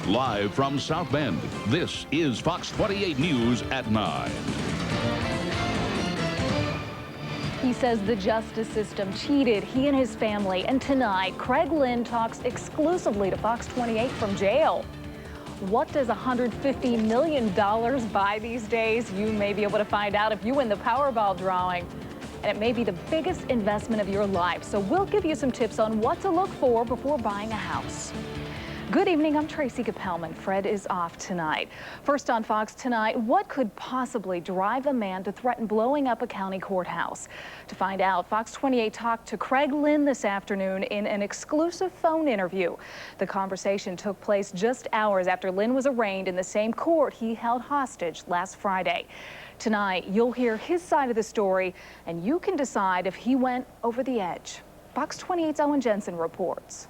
Live from South Bend, this is Fox 28 News at 9. He says the justice system cheated he and his family, and tonight Craig Lynn talks exclusively to Fox 28 from jail. What does $150 million buy these days? You may be able to find out if you win the Powerball drawing. And it may be the biggest investment of your life. So we'll give you some tips on what to look for before buying a house. Good evening, I'm Tracy Capelman. Fred is off tonight. First on Fox tonight, what could possibly drive a man to threaten blowing up a county courthouse? To find out, Fox 28 talked to Craig Lynn this afternoon in an exclusive phone interview. The conversation took place just hours after Lynn was arraigned in the same court he held hostage last Friday. Tonight, you'll hear his side of the story, and you can decide if he went over the edge. Fox 28's Owen Jensen reports.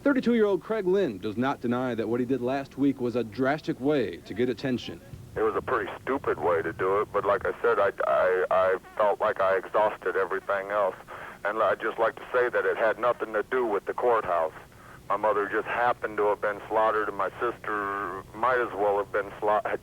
32-year-old Craig Lynn does not deny that what he did last week was a drastic way to get attention. It was a pretty stupid way to do it, but like I said, I felt like I exhausted everything else. And I'd just like to say that it had nothing to do with the courthouse. My mother just happened to have been slaughtered, and my sister might as well have been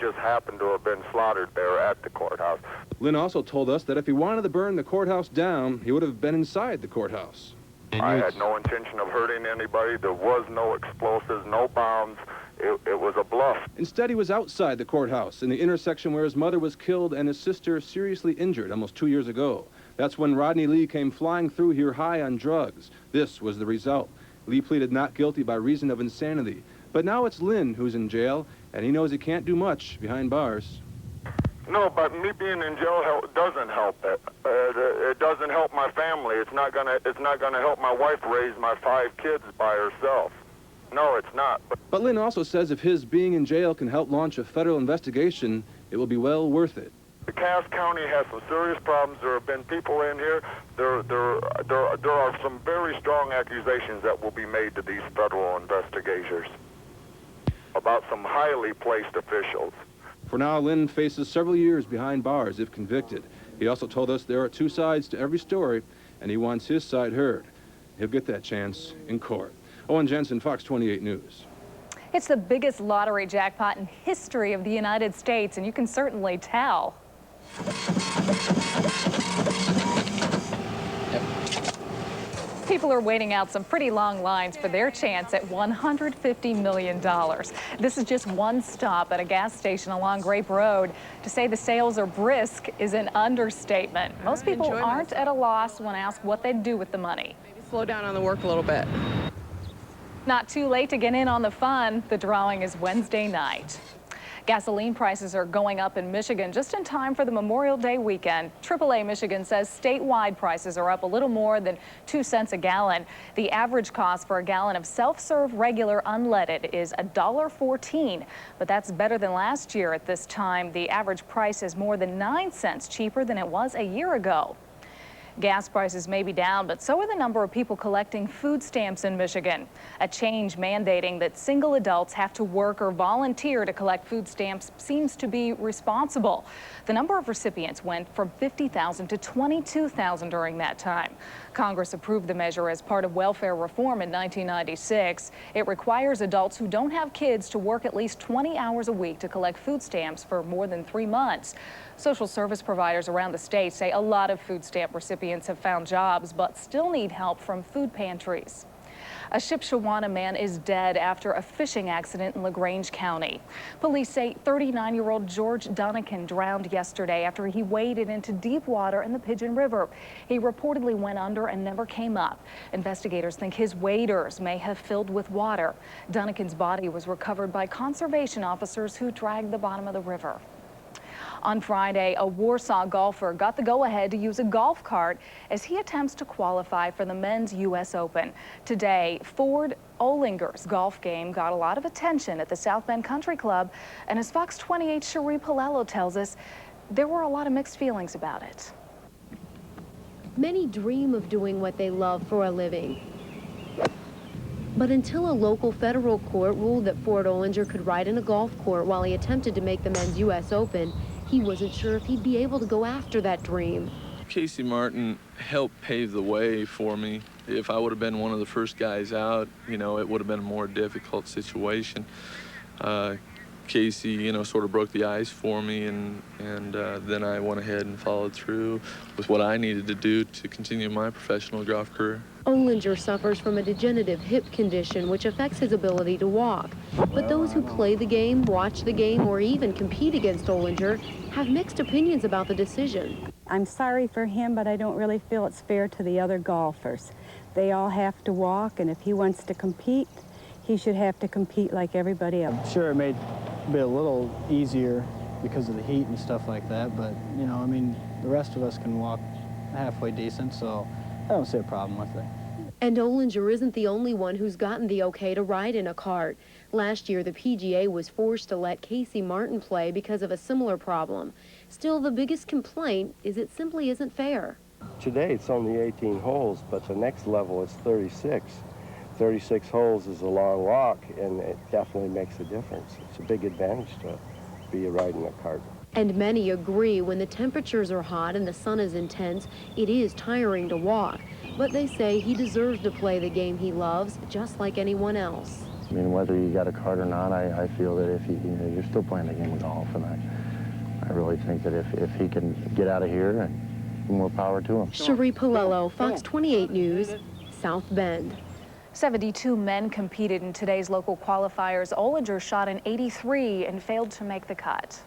just happened to have been slaughtered there at the courthouse. Lynn also told us that if he wanted to burn the courthouse down, he would have been inside the courthouse. I had no intention of hurting anybody. There was no explosives, no bombs. It was a bluff. Instead, he was outside the courthouse in the intersection where his mother was killed and his sister seriously injured almost 2 years ago. That's when Rodney Lee came flying through here high on drugs. This was the result. Lee pleaded not guilty by reason of insanity. But now it's Lynn who's in jail, and he knows he can't do much behind bars. No, but me being in jail doesn't help it. It doesn't help my family. It's not gonna help my wife raise my 5 kids by herself. No, it's not. But Lynn also says if his being in jail can help launch a federal investigation, it will be well worth it. The Cass County has some serious problems. There have been people in here. There are some very strong accusations that will be made to these federal investigators about some highly placed officials. For now, Lynn faces several years behind bars if convicted. He also told us there are 2 sides to every story, and he wants his side heard. He'll get that chance in court. Owen Jensen, Fox 28 News. It's the biggest lottery jackpot in history of the United States, and you can certainly tell. People are waiting out some pretty long lines for their chance at $150 million. This is just one stop at a gas station along Grape Road. To say the sales are brisk is an understatement. Most people aren't at a loss when asked what they'd do with the money. Maybe slow down on the work a little bit. Not too late to get in on the fun. The drawing is Wednesday night. Gasoline prices are going up in Michigan just in time for the Memorial Day weekend. AAA Michigan says statewide prices are up a little more than 2 cents a gallon. The average cost for a gallon of self-serve regular unleaded is $1.14, but that's better than last year at this time. The average price is more than 9 cents cheaper than it was a year ago. Gas prices may be down, but so are the number of people collecting food stamps in Michigan. A change mandating that single adults have to work or volunteer to collect food stamps seems to be responsible. The number of recipients went from 50,000 to 22,000 during that time. Congress approved the measure as part of welfare reform in 1996. It requires adults who don't have kids to work at least 20 hours a week to collect food stamps for more than 3 months. Social service providers around the state say a lot of food stamp recipients have found jobs but still need help from food pantries. A Shipshewana man is dead after a fishing accident in LaGrange County. Police say 39-year-old George Dunnican drowned yesterday after he waded into deep water in the Pigeon River. He reportedly went under and never came up. Investigators think his waders may have filled with water. Dunnican's body was recovered by conservation officers who dragged the bottom of the river. On Friday, a Warsaw golfer got the go-ahead to use a golf cart as he attempts to qualify for the men's U.S. Open. Today, Ford Olinger's golf game got a lot of attention at the South Bend Country Club, and as Fox 28's Cherie Palello tells us, there were a lot of mixed feelings about it. Many dream of doing what they love for a living. But until a local federal court ruled that Ford Olinger could ride in a golf court while he attempted to make the men's U.S. Open, he wasn't sure if he'd be able to go after that dream. Casey Martin helped pave the way for me If I would have been one of the first guys out, you know, it would have been a more difficult situation. Casey, you know, sort of broke the ice for me, and then I went ahead and followed through with what I needed to do to continue my professional golf career. Olinger suffers from a degenerative hip condition which affects his ability to walk. But those who play the game, watch the game, or even compete against Olinger have mixed opinions about the decision. I'm sorry for him, but I don't really feel it's fair to the other golfers. They all have to walk, and if he wants to compete, he should have to compete like everybody else. I'm sure it may be a little easier because of the heat and stuff like that, but, you know, I mean, the rest of us can walk halfway decent, so I don't see a problem with it. And Olinger isn't the only one who's gotten the okay to ride in a cart. Last year, the PGA was forced to let Casey Martin play because of a similar problem. Still, the biggest complaint is it simply isn't fair. Today, it's only 18 holes, but the next level is 36. 36 holes is a long walk, and it definitely makes a difference. It's a big advantage to be riding a cart. And many agree when the temperatures are hot and the sun is intense, it is tiring to walk. But they say he deserves to play the game he loves, just like anyone else. I mean, whether you got a cart or not, I feel that if you know, you're still playing the game of golf, and I really think that if he can get out of here, and more power to him. Cherie Palello, Fox 28 News, South Bend. 72 men competed in today's local qualifiers. Olinger shot an 83 and failed to make the cut.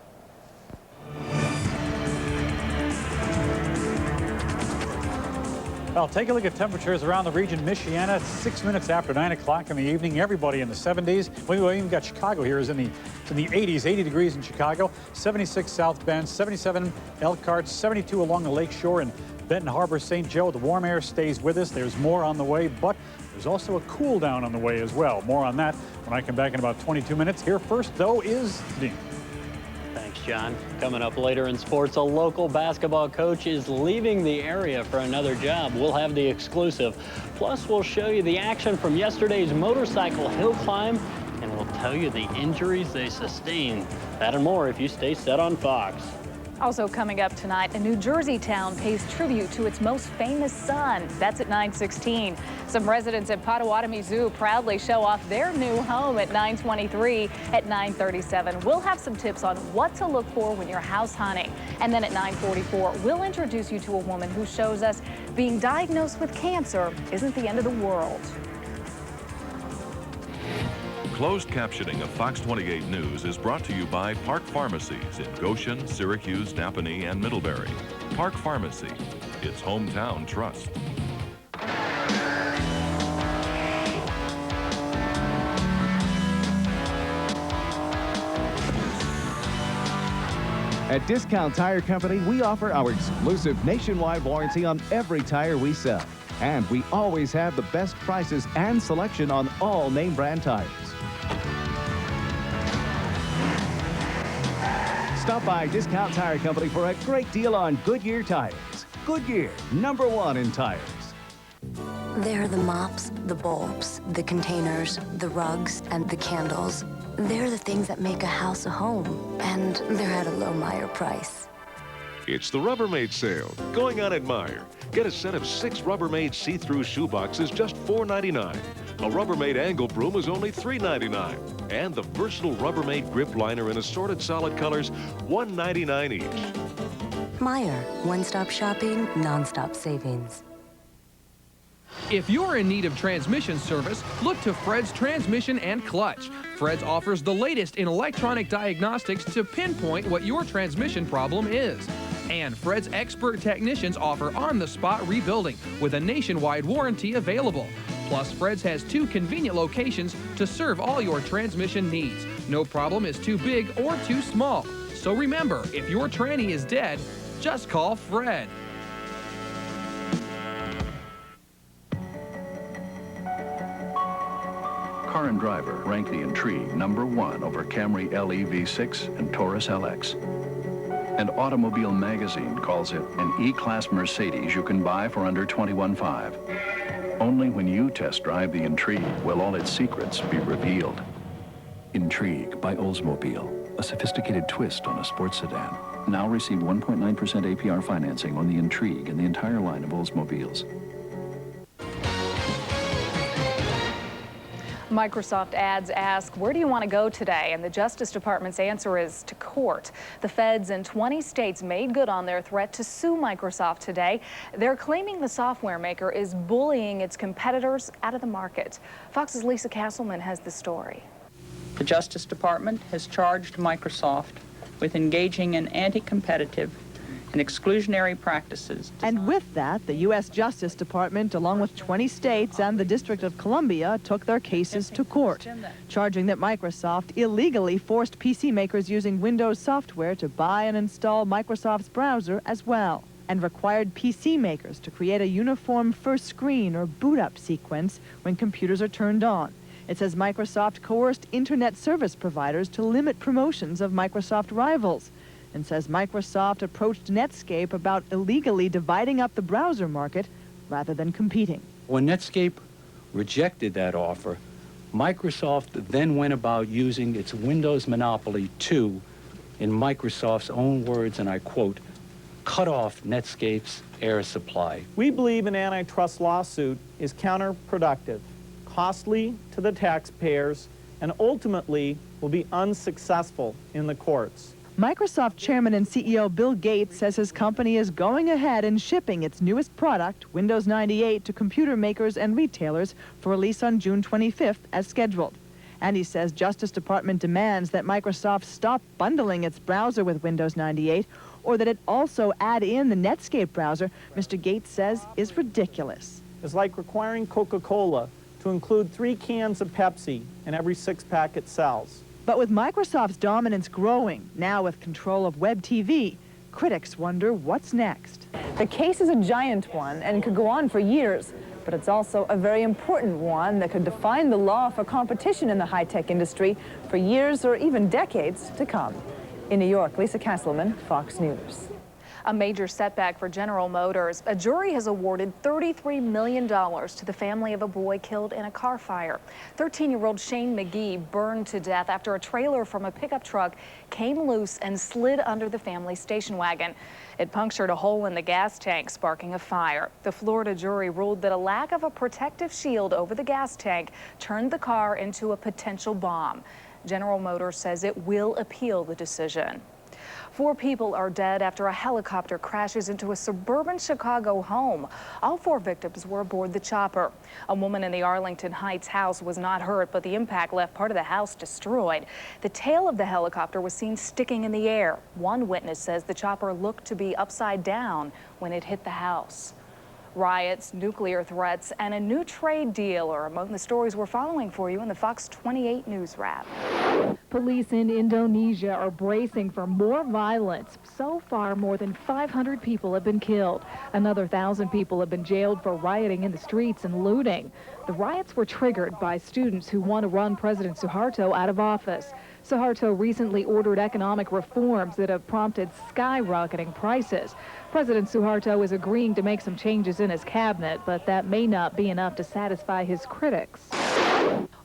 Well, take a look at temperatures around the region. Michiana, 6 minutes after 9 o'clock in the evening. Everybody in the 70s. We even got Chicago here is in the 80s, 80 degrees in Chicago, 76 South Bend, 77 Elkhart, 72 along the lake shore in Benton Harbor, St. Joe. The warm air stays with us. There's more on the way, but there's also a cool down on the way as well. More on that when I come back in about 22 minutes. Here first, though, is Dean. Thanks, John. Coming up later in sports, a local basketball coach is leaving the area for another job. We'll have the exclusive. Plus, we'll show you the action from yesterday's motorcycle hill climb, and we'll tell you the injuries they sustained. That and more if you stay set on Fox. Also coming up tonight, a New Jersey town pays tribute to its most famous son. That's at 9:16. Some residents at Potawatomi Zoo proudly show off their new home at 9:23. At 9:37, we'll have some tips on what to look for when you're house hunting. And then at 9:44, we'll introduce you to a woman who shows us being diagnosed with cancer isn't the end of the world. Closed captioning of Fox 28 News is brought to you by Park Pharmacies in Goshen, Syracuse, Napanee, and Middlebury. Park Pharmacy, its hometown trust. At Discount Tire Company, we offer our exclusive nationwide warranty on every tire we sell. And we always have the best prices and selection on all name brand tires. Stop by Discount Tire Company for a great deal on Goodyear tires. Goodyear, #1 in tires. They're the mops, the bulbs, the containers, the rugs, and the candles. They're the things that make a house a home, and they're at a low Meyer price. It's the Rubbermaid sale going on at Meyer. Get a set of 6 Rubbermaid see-through shoe boxes, just $4.99. A Rubbermaid angle broom is only $3.99. And the versatile Rubbermaid grip liner in assorted solid colors, $1.99 each. Meyer, one-stop shopping, non-stop savings. If you're in need of transmission service, look to Fred's Transmission and Clutch. Fred's offers the latest in electronic diagnostics to pinpoint what your transmission problem is. And Fred's expert technicians offer on-the-spot rebuilding with a nationwide warranty available. Plus, Fred's has 2 convenient locations to serve all your transmission needs. No problem is too big or too small. So remember, if your tranny is dead, just call Fred. Car and Driver ranked the Intrigue #1 over Camry LE V6 and Taurus LX. And Automobile Magazine calls it an E-Class Mercedes you can buy for under $21,500. Only when you test drive the Intrigue will all its secrets be revealed. Intrigue by Oldsmobile, a sophisticated twist on a sports sedan. Now receive 1.9% APR financing on the Intrigue and the entire line of Oldsmobiles. Microsoft ads ask, where do you want to go today? And the Justice Department's answer is to court. The feds in 20 states made good on their threat to sue Microsoft today. They're claiming the software maker is bullying its competitors out of the market. Fox's Lisa Castleman has the story. The Justice Department has charged Microsoft with engaging in anti-competitive and exclusionary practices. And with that, the U.S. Justice Department, along with 20 states and the District of Columbia, took their cases to court, charging that Microsoft illegally forced PC makers using Windows software to buy and install Microsoft's browser as well, and required PC makers to create a uniform first screen or boot-up sequence when computers are turned on. It says Microsoft coerced internet service providers to limit promotions of Microsoft rivals, and says Microsoft approached Netscape about illegally dividing up the browser market rather than competing. When Netscape rejected that offer, Microsoft then went about using its Windows monopoly to, in Microsoft's own words, and I quote, cut off Netscape's air supply. We believe an antitrust lawsuit is counterproductive, costly to the taxpayers, and ultimately will be unsuccessful in the courts. Microsoft Chairman and CEO Bill Gates says his company is going ahead and shipping its newest product, Windows 98, to computer makers and retailers for release on June 25th as scheduled. And he says Justice Department demands that Microsoft stop bundling its browser with Windows 98, or that it also add in the Netscape browser, Mr. Gates says is ridiculous. It's like requiring Coca-Cola to include 3 cans of Pepsi in every 6-pack it sells. But with Microsoft's dominance growing, now with control of web TV, critics wonder what's next. The case is a giant one and could go on for years, but it's also a very important one that could define the law for competition in the high-tech industry for years or even decades to come. In New York, Lisa Castleman, Fox News. A major setback for General Motors. A jury has awarded $33 million to the family of a boy killed in a car fire. 13-year-old Shane McGee burned to death after a trailer from a pickup truck came loose and slid under the family station wagon. It punctured a hole in the gas tank, sparking a fire. The Florida jury ruled that a lack of a protective shield over the gas tank turned the car into a potential bomb. General Motors says it will appeal the decision. 4 people are dead after a helicopter crashes into a suburban Chicago home. All 4 victims were aboard the chopper. A woman in the Arlington Heights house was not hurt, but the impact left part of the house destroyed. The tail of the helicopter was seen sticking in the air. One witness says the chopper looked to be upside down when it hit the house. Riots, nuclear threats, and a new trade deal are among the stories we're following for you in the Fox 28 News Wrap. Police in Indonesia are bracing for more violence. So far, more than 500 people have been killed. Another 1,000 people have been jailed for rioting in the streets and looting. The riots were triggered by students who want to run President Suharto out of office. Suharto recently ordered economic reforms that have prompted skyrocketing prices. President Suharto is agreeing to make some changes in his cabinet, but that may not be enough to satisfy his critics.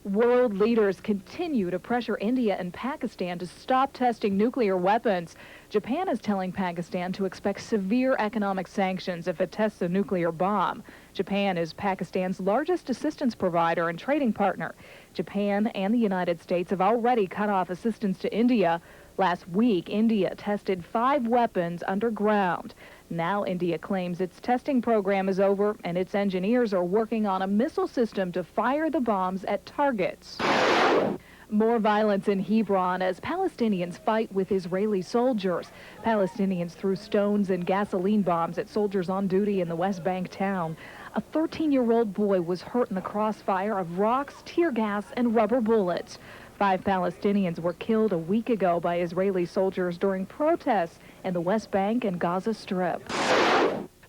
World leaders continue to pressure India and Pakistan to stop testing nuclear weapons. Japan is telling Pakistan to expect severe economic sanctions if it tests a nuclear bomb. Japan is Pakistan's largest assistance provider and trading partner. Japan and the United States have already cut off assistance to India. Last week, India tested 5 weapons underground. Now India claims its testing program is over and its engineers are working on a missile system to fire the bombs at targets. More violence in Hebron as Palestinians fight with Israeli soldiers. Palestinians threw stones and gasoline bombs at soldiers on duty in the West Bank town. A 13-year-old boy was hurt in the crossfire of rocks, tear gas, and rubber bullets. 5 Palestinians were killed a week ago by Israeli soldiers during protests in the West Bank and Gaza Strip.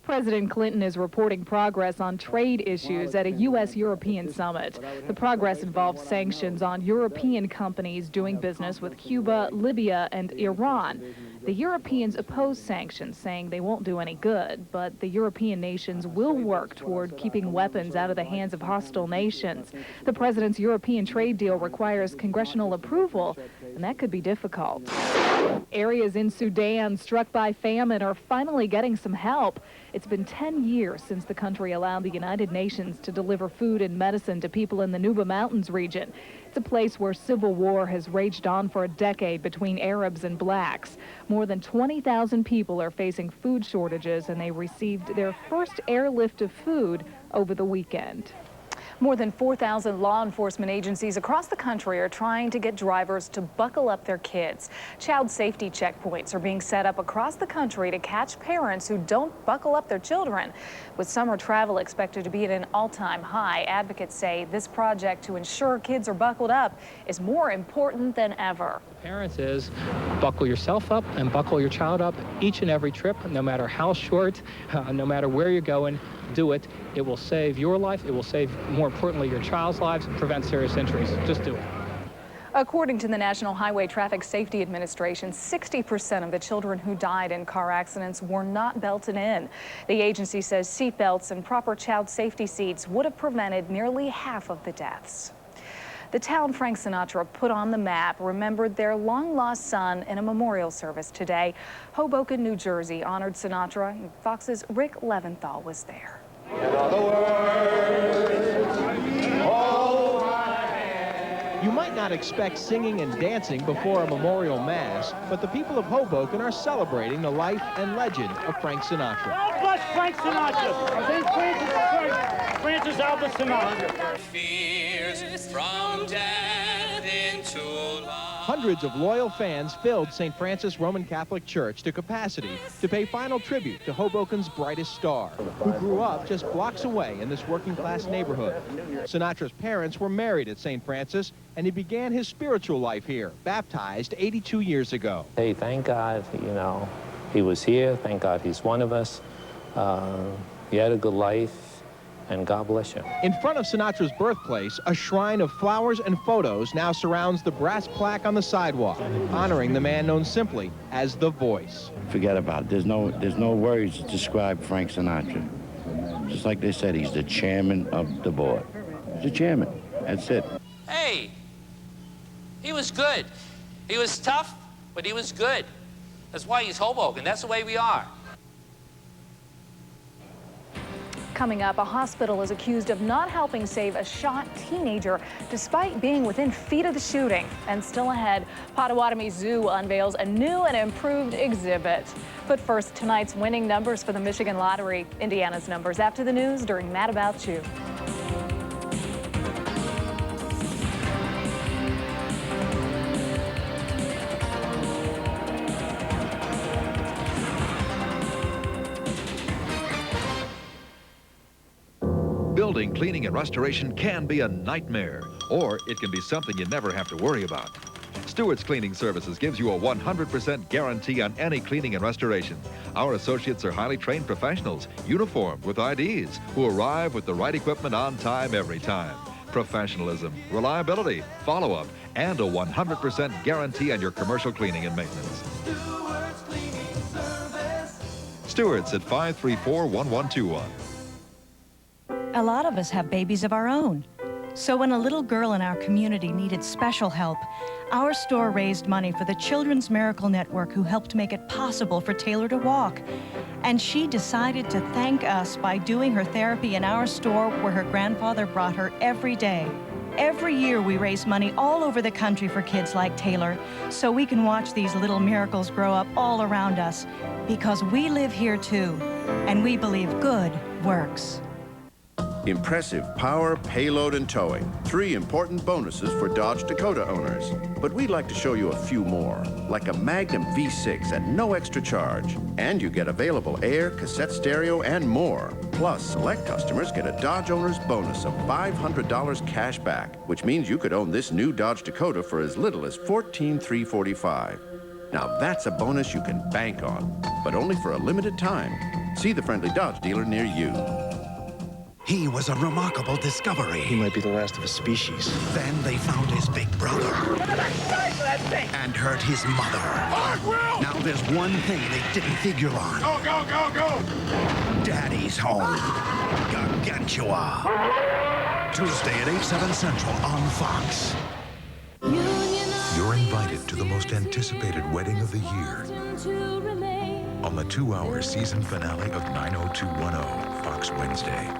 President Clinton is reporting progress on trade issues at a U.S.-European summit. The progress involves sanctions on European companies doing business with Cuba, Libya, and Iran. The Europeans oppose sanctions, saying they won't do any good, but the European nations will work toward keeping weapons out of the hands of hostile nations. The president's European trade deal requires congressional approval, and that could be difficult. areas in Sudan struck by famine are finally getting some help. It's been 10 years since the country allowed the United Nations to deliver food and medicine to people in the Nuba Mountains region. It's a place where civil war has raged on for a decade between Arabs and blacks. More than 20,000 people are facing food shortages, and they received their first airlift of food over the weekend. More than 4,000 law enforcement agencies across the country are trying to get drivers to buckle up their kids. Child safety checkpoints are being set up across the country to catch parents who don't buckle up their children. With summer travel expected to be at an all-time high, advocates say this project to ensure kids are buckled up is more important than ever. Parents is buckle yourself up and buckle your child up each and every trip, no matter how short, no matter where you're going, do it. It will save your life. It will save, more importantly, your child's lives and prevent serious injuries. Just do it. According to the National Highway Traffic Safety Administration, 60% of the children who died in car accidents were not belted in. The agency says seatbelts and proper child safety seats would have prevented nearly half of the deaths. The town Frank Sinatra put on the map remembered their long-lost son in a memorial service today. Hoboken, New Jersey honored Sinatra. Fox's Rick Leventhal was there. You might not expect singing and dancing before a memorial mass, but the people of Hoboken are celebrating the life and legend of Frank Sinatra. God bless Frank Sinatra. St. Francis Albert Sinatra. From death into life. Hundreds of loyal fans filled St. Francis Roman Catholic Church to capacity to pay final tribute to Hoboken's brightest star, who grew up just blocks away in this working-class neighborhood. Sinatra's parents were married at St. Francis, and he began his spiritual life here, baptized 82 years ago. Hey, thank God, he was here. Thank God he's one of us. He had a good life. And God bless you. In front of Sinatra's birthplace, a shrine of flowers and photos now surrounds the brass plaque on the sidewalk, honoring the man known simply as The Voice. Forget about it. There's no words to describe Frank Sinatra. Just like they said, he's the chairman of the board. He's the chairman. That's it. Hey, he was good. He was tough, but he was good. That's why he's Hoboken. That's the way we are. Coming up, a hospital is accused of not helping save a shot teenager despite being within feet of the shooting. And still ahead, Potawatomi Zoo unveils a new and improved exhibit. But first, tonight's winning numbers for the Michigan Lottery. Indiana's numbers after the news during Mad About You. Building, cleaning, and restoration can be a nightmare, or it can be something you never have to worry about. Stewart's Cleaning Services gives you a 100% guarantee on any cleaning and restoration. Our associates are highly trained professionals, uniformed with IDs, who arrive with the right equipment on time every time. Professionalism, reliability, follow-up, and a 100% guarantee on your commercial cleaning and maintenance. Stewart's at 534-1121. A lot of us have babies of our own. So when a little girl in our community needed special help, our store raised money for the Children's Miracle Network, who helped make it possible for Taylor to walk. And she decided to thank us by doing her therapy in our store, where her grandfather brought her every day. Every year we raise money all over the country for kids like Taylor, so we can watch these little miracles grow up all around us, because we live here too, and we believe good works. Impressive power, payload, and towing. 3 important bonuses for Dodge Dakota owners. But we'd like to show you a few more, like a Magnum V6 at no extra charge. And you get available air, cassette stereo, and more. Plus, select customers get a Dodge owner's bonus of $500 cash back, which means you could own this new Dodge Dakota for as little as $14,345. Now that's a bonus you can bank on, but only for a limited time. See the friendly Dodge dealer near you. He was a remarkable discovery. He might be the last of his species. Then they found his big brother and hurt his mother. Now there's one thing they didn't figure on. Go, go, go, go! Daddy's home. Gargantua. Tuesday at 8/7 Central on Fox. Your You're invited to the most anticipated wedding of the year on the 2-hour season finale of 90210 Fox Wednesday.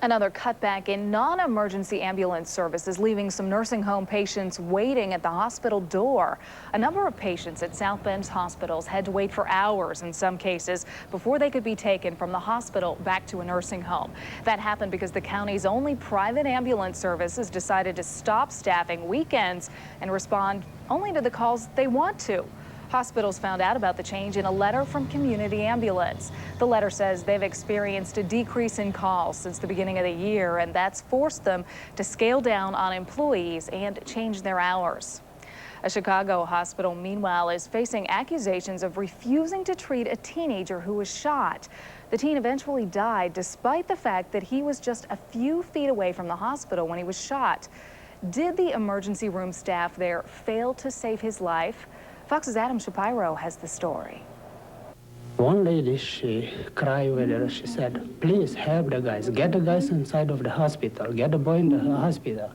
Another cutback in non-emergency ambulance services, leaving some nursing home patients waiting at the hospital door. A number of patients at South Bend's hospitals had to wait for hours in some cases before they could be taken from the hospital back to a nursing home. That happened because the county's only private ambulance service has decided to stop staffing weekends and respond only to the calls they want to. Hospitals found out about the change in a letter from Community Ambulance. The letter says they've experienced a decrease in calls since the beginning of the year, and that's forced them to scale down on employees and change their hours. A Chicago hospital, meanwhile, is facing accusations of refusing to treat a teenager who was shot. The teen eventually died despite the fact that he was just a few feet away from the hospital when he was shot. Did the emergency room staff there fail to save his life? Fox's Adam Shapiro has the story. One lady, she cried with her. She said, please help the guys. Get the guys inside of the hospital. Get the boy in the hospital.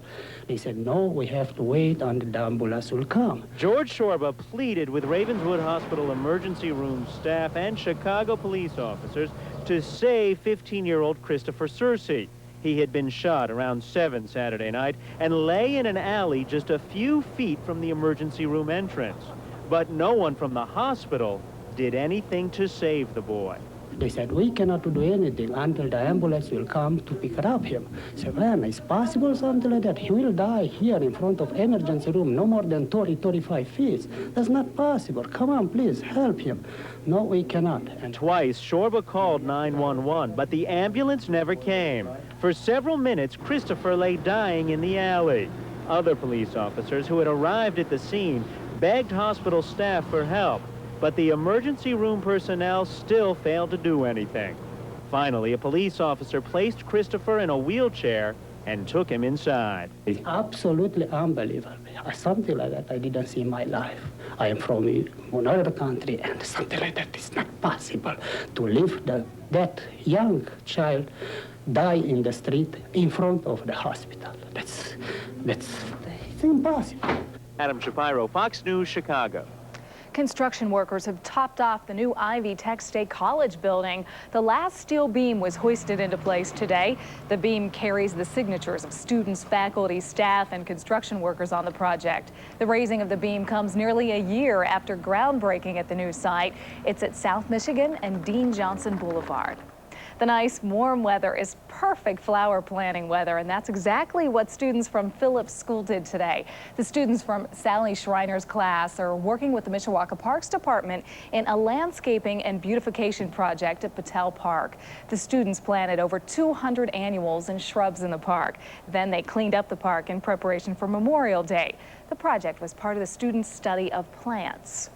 They said, no, we have to wait until the ambulance will come. George Shorba pleaded with Ravenswood Hospital emergency room staff and Chicago police officers to save 15-year-old Christopher Searcy. He had been shot around 7 Saturday night and lay in an alley just a few feet from the emergency room entrance. But no one from the hospital did anything to save the boy. They said, we cannot do anything until the ambulance will come to pick up him. I said, man, it's possible something like that. He will die here in front of emergency room, no more than 35 feet. That's not possible. Come on, please, help him. No, we cannot. And twice, Shorba called 911, but the ambulance never came. For several minutes, Christopher lay dying in the alley. Other police officers who had arrived at the scene begged hospital staff for help, but the emergency room personnel still failed to do anything. Finally, a police officer placed Christopher in a wheelchair and took him inside. It's absolutely unbelievable. Something like that I didn't see in my life. I am from another country, and something like that is not possible. To leave that young child die in the street in front of the hospital. That's impossible. Adam Shapiro, Fox News, Chicago. Construction workers have topped off the new Ivy Tech State College building. The last steel beam was hoisted into place today. The beam carries the signatures of students, faculty, staff, and construction workers on the project. The raising of the beam comes nearly a year after groundbreaking at the new site. It's at South Michigan and Dean Johnson Boulevard. The nice warm weather is perfect flower planting weather, and that's exactly what students from Phillips School did today. The students from Sally Schreiner's class are working with the Mishawaka Parks Department in a landscaping and beautification project at Patel Park. The students planted over 200 annuals and shrubs in the park. Then they cleaned up the park in preparation for Memorial Day. The project was part of the students' study of plants.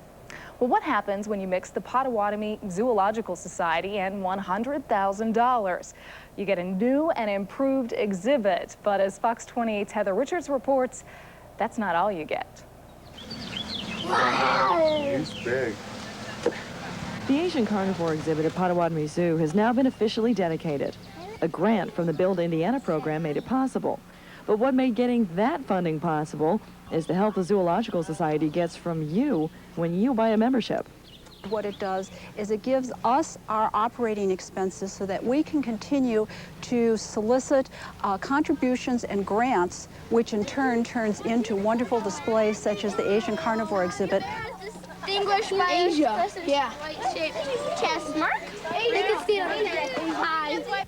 Well, what happens when you mix the Potawatomi Zoological Society and $100,000? You get a new and improved exhibit, but as Fox 28's Heather Richards reports, that's not all you get. Wow! He's big. The Asian carnivore exhibit at Potawatomi Zoo has now been officially dedicated. A grant from the Build Indiana program made it possible. But what made getting that funding possible is the help the Zoological Society gets from you when you buy a membership. What it does is it gives us our operating expenses so that we can continue to solicit contributions and grants, which in turn turns into wonderful displays such as the Asian carnivore exhibit. Distinguished by Asia. Yeah. White-shaped chest mark. They can see it high.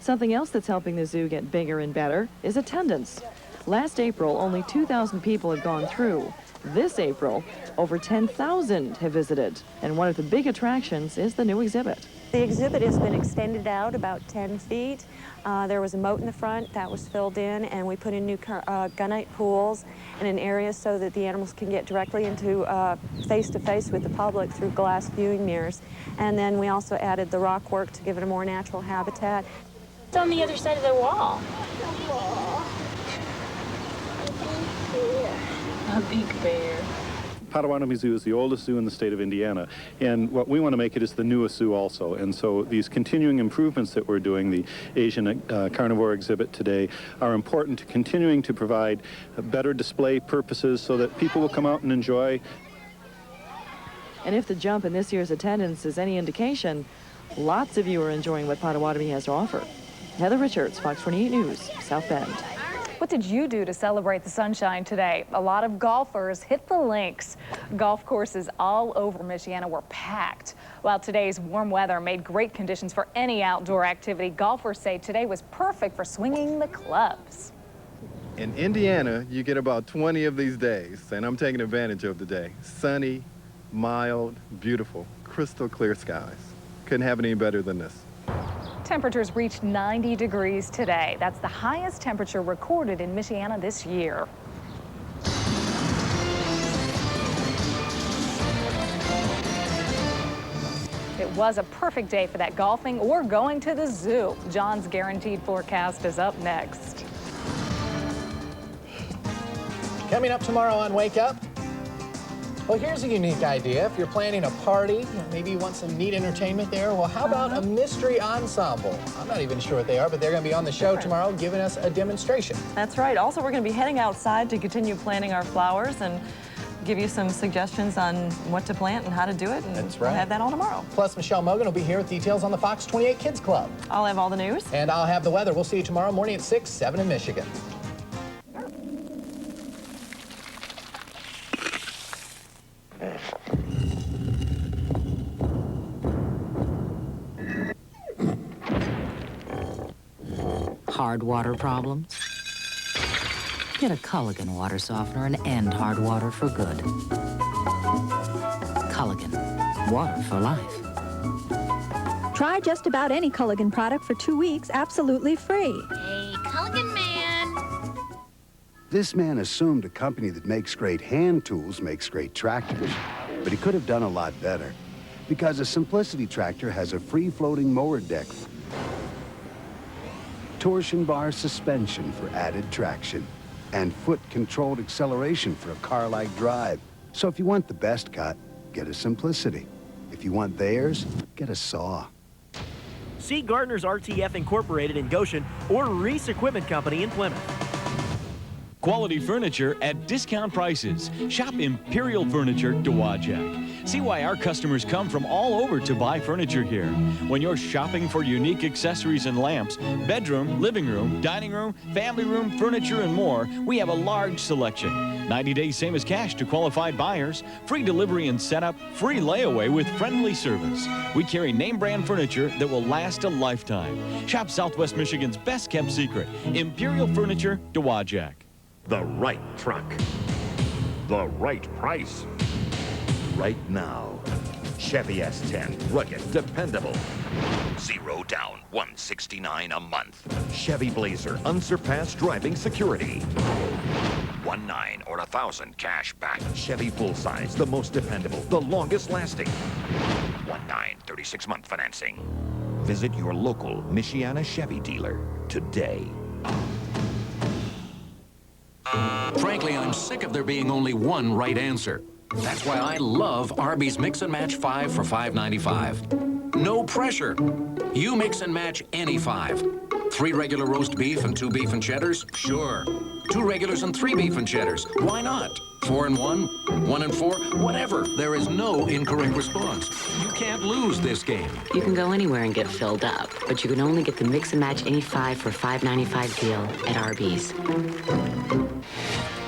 Something else that's helping the zoo get bigger and better is attendance. Last April, only 2,000 people had gone through. This April, over 10,000 have visited. And one of the big attractions is the new exhibit. The exhibit has been extended out about 10 feet. There was a moat in the front that was filled in, and we put in new gunite pools and an area so that the animals can get directly into face-to-face with the public through glass viewing mirrors. And then we also added the rock work to give it a more natural habitat. It's on the other side of the wall. A big bear. Potawatomi Zoo is the oldest zoo in the state of Indiana, and what we want to make it is the newest zoo also. And so these continuing improvements that we're doing, the Asian carnivore exhibit today, are important to continuing to provide better display purposes so that people will come out and enjoy. And if the jump in this year's attendance is any indication, lots of you are enjoying what Potawatomi has to offer. Heather Richards, Fox 28 News, South Bend. What did you do to celebrate the sunshine today? A lot of golfers hit the links. Golf courses all over Michiana were packed. While today's warm weather made great conditions for any outdoor activity, golfers say today was perfect for swinging the clubs. In Indiana, you get about 20 of these days, and I'm taking advantage of the day. Sunny, mild, beautiful, crystal clear skies. Couldn't have any better than this. Temperatures reached 90 degrees today. That's the highest temperature recorded in Michiana this year. It was a perfect day for that golfing or going to the zoo. John's guaranteed forecast is up next. Coming up tomorrow on Wake Up. Well, here's a unique idea. If you're planning a party, maybe you want some neat entertainment there, well, how about a mystery ensemble? I'm not even sure what they are, but they're going to be on the show tomorrow giving us a demonstration. That's right. Also, we're going to be heading outside to continue planting our flowers and give you some suggestions on what to plant and how to do it. And That's right. We'll have that all tomorrow. Plus, Michelle Mogan will be here with details on the Fox 28 Kids Club. I'll have all the news. And I'll have the weather. We'll see you tomorrow morning at 6, 7 in Michigan. Hard water problems? Get a Culligan water softener and end hard water for good. Culligan, water for life. Try just about any Culligan product for 2 weeks absolutely free. Hey, Culligan man. This man assumed a company that makes great hand tools makes great tractors, but he could have done a lot better, because a Simplicity tractor has a free-floating mower deck, torsion bar suspension for added traction, and foot-controlled acceleration for a car-like drive. So if you want the best cut, get a Simplicity. If you want theirs, get a saw. See Gardner's RTF Incorporated in Goshen or Reese Equipment Company in Plymouth. Quality furniture at discount prices. Shop Imperial Furniture, Dowagiac. See why our customers come from all over to buy furniture here. When you're shopping for unique accessories and lamps, bedroom, living room, dining room, family room, furniture, and more, we have a large selection. 90 days same as cash to qualified buyers, free delivery and setup, free layaway with friendly service. We carry name brand furniture that will last a lifetime. Shop Southwest Michigan's best kept secret, Imperial Furniture, Dowagiac. The right truck. The right price. Right now. Chevy S10. Rugged, dependable. 0 down, $169 a month. Chevy Blazer. Unsurpassed driving security. 1.9 or 1,000 cash back. Chevy full size. The most dependable. The longest lasting. 1.9, 36-month financing. Visit your local Michiana Chevy dealer today. Frankly, I'm sick of there being only one right answer. That's why I love Arby's Mix and Match 5 for $5.95. No pressure. You mix and match any 5. 3 regular roast beef and 2 beef and cheddars? Sure. 2 regulars and 3 beef and cheddars? Why not? 4 and 1, 1 and 4, whatever. There is no incorrect response. You can't lose this game. You can go anywhere and get filled up, but you can only get the Mix and Match any 5 for $5.95 deal at Arby's.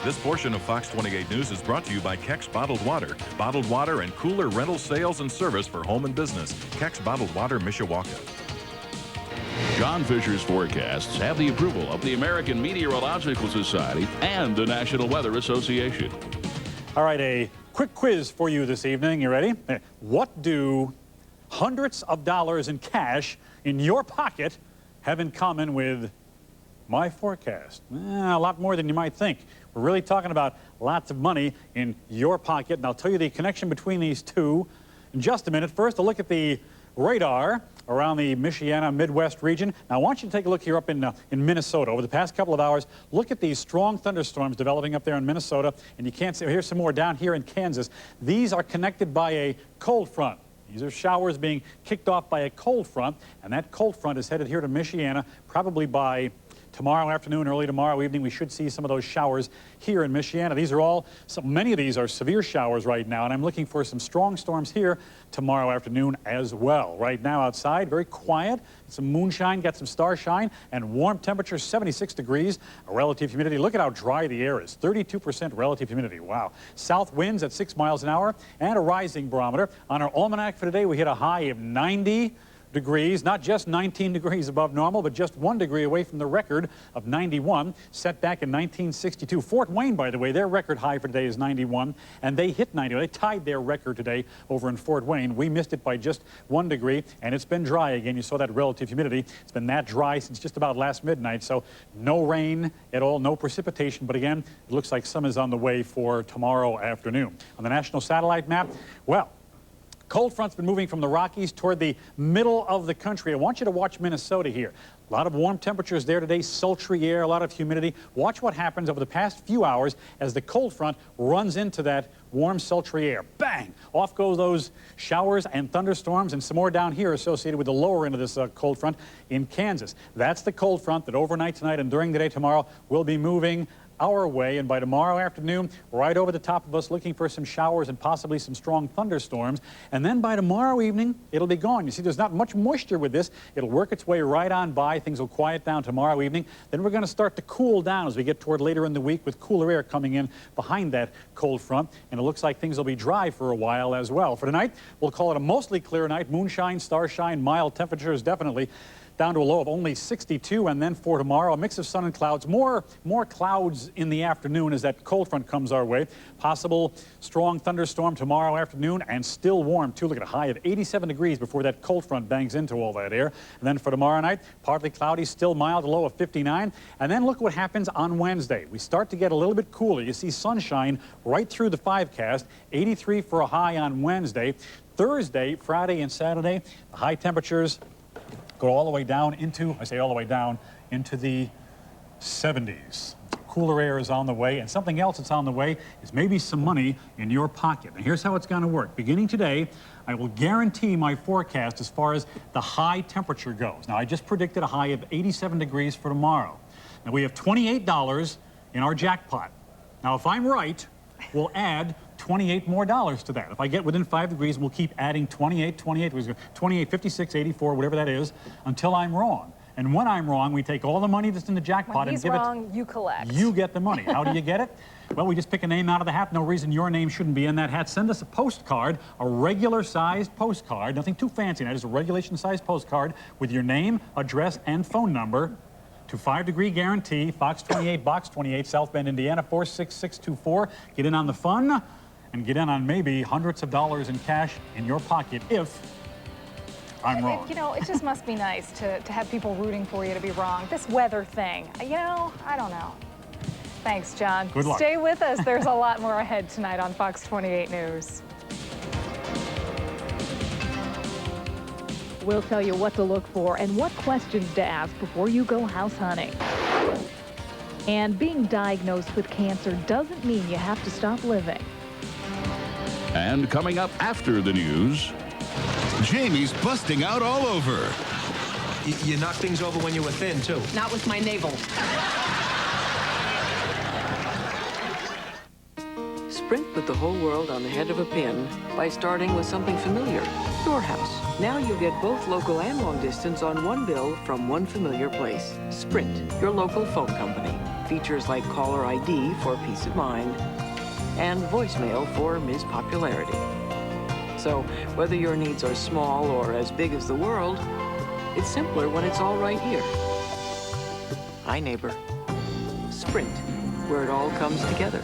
This portion of Fox 28 News is brought to you by Kex Bottled Water and cooler rental sales and service for home and business. Kex Bottled Water, Mishawaka. John Fisher's forecasts have the approval of the American Meteorological Society and the National Weather Association. All right, a quick quiz for you this evening. You ready? What do hundreds of dollars in cash in your pocket have in common with my forecast? A lot more than you might think. We're really talking about lots of money in your pocket, and I'll tell you the connection between these two in just a minute. First, a look at the radar around the Michiana Midwest region. Now, I want you to take a look here up in Minnesota. Over the past couple of hours, look at these strong thunderstorms developing up there in Minnesota. And you can't see, here's some more down here in Kansas. These are connected by a cold front. These are showers being kicked off by a cold front, and that cold front is headed here to Michiana probably by tomorrow afternoon, early tomorrow evening. We should see some of those showers here in Michiana. These are all, many of these are severe showers right now, and I'm looking for some strong storms here tomorrow afternoon as well. Right now outside, very quiet, some moonshine, got some starshine, and warm temperatures, 76 degrees, a relative humidity. Look at how dry the air is, 32% relative humidity. Wow. South winds at 6 miles an hour, and a rising barometer. On our almanac for today, we hit a high of 90 degrees, not just 19 degrees above normal, but just 1 degree away from the record of 91, set back in 1962. Fort Wayne, by the way, their record high for today is 91, and they hit 90. They tied their record today over in Fort Wayne. We missed it by just 1 degree, and it's been dry again. You saw that relative humidity. It's been that dry since just about last midnight, so no rain at all, no precipitation, but again, it looks like some is on the way for tomorrow afternoon. On the national satellite map, well, cold front's been moving from the Rockies toward the middle of the country. I want you to watch Minnesota here. A lot of warm temperatures there today, sultry air, a lot of humidity. Watch what happens over the past few hours as the cold front runs into that warm, sultry air. Bang! Off go those showers and thunderstorms, and some more down here associated with the lower end of this cold front in Kansas. That's the cold front that overnight tonight and during the day tomorrow will be moving our way, and by tomorrow afternoon, right over the top of us, looking for some showers and possibly some strong thunderstorms. And then by tomorrow evening, it'll be gone. You see, there's not much moisture with this. It'll work its way right on by. Things will quiet down tomorrow evening. Then we're going to start to cool down as we get toward later in the week with cooler air coming in behind that cold front. And it looks like things will be dry for a while as well. For tonight, we'll call it a mostly clear night. Moonshine, starshine, mild temperatures definitely down to a low of only 62, and then for tomorrow, a mix of sun and clouds. More clouds in the afternoon as that cold front comes our way. Possible strong thunderstorm tomorrow afternoon, and still warm, too. Look at a high of 87 degrees before that cold front bangs into all that air. And then for tomorrow night, partly cloudy, still mild, a low of 59. And then look what happens on Wednesday. We start to get a little bit cooler. You see sunshine right through the 5-cast, 83 for a high on Wednesday. Thursday, Friday, and Saturday, the high temperatures go all the way down into, I say all the way down, into the 70s. Cooler air is on the way, and something else that's on the way is maybe some money in your pocket. And here's how it's going to work. Beginning today, I will guarantee my forecast as far as the high temperature goes. Now, I just predicted a high of 87 degrees for tomorrow. Now, we have $28 in our jackpot. Now, if I'm right, we'll add $28 more to that. If I get within 5 degrees, we'll keep adding 28, 56, 84, whatever that is, until I'm wrong. And when I'm wrong, we take all the money that's in the jackpot and give it. When he's wrong, you collect. You get the money. How do you get it? Well, we just pick a name out of the hat. No reason your name shouldn't be in that hat. Send us a postcard, a regular-sized postcard, nothing too fancy, just a regulation-sized postcard with your name, address, and phone number to 5 Degree Guarantee, Fox 28, Box 28, South Bend, Indiana, 46624. Get in on the fun and get in on maybe hundreds of dollars in cash in your pocket if I'm wrong. You know, it just must be nice to have people rooting for you to be wrong. This weather thing, you know, I don't know. Thanks, John. Good luck. Stay with us. There's a lot more ahead tonight on Fox 28 News. We'll tell you what to look for and what questions to ask before you go house hunting. And being diagnosed with cancer doesn't mean you have to stop living. And coming up after the news, Jamie's busting out all over. You knock things over when you were thin, too. Not with my navel. Sprint put the whole world on the head of a pin by starting with something familiar, your house. Now you get both local and long distance on one bill from one familiar place. Sprint, your local phone company. Features like caller ID for peace of mind and voicemail for Ms. Popularity. So whether your needs are small or as big as the world, it's simpler when it's all right here. Hi, neighbor. Sprint, where it all comes together.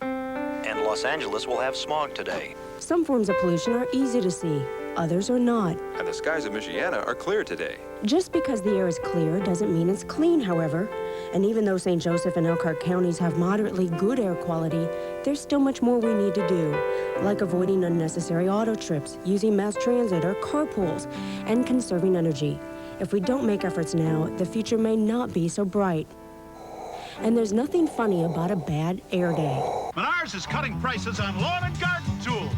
And Los Angeles will have smog today. Some forms of pollution are easy to see, others are not. And the skies of Michiana are clear today. Just because the air is clear doesn't mean it's clean, however. And even though St. Joseph and Elkhart counties have moderately good air quality, there's still much more we need to do, like avoiding unnecessary auto trips, using mass transit or carpools, and conserving energy. If we don't make efforts now, the future may not be so bright. And there's nothing funny about a bad air day. Menards is cutting prices on lawn and garden tools.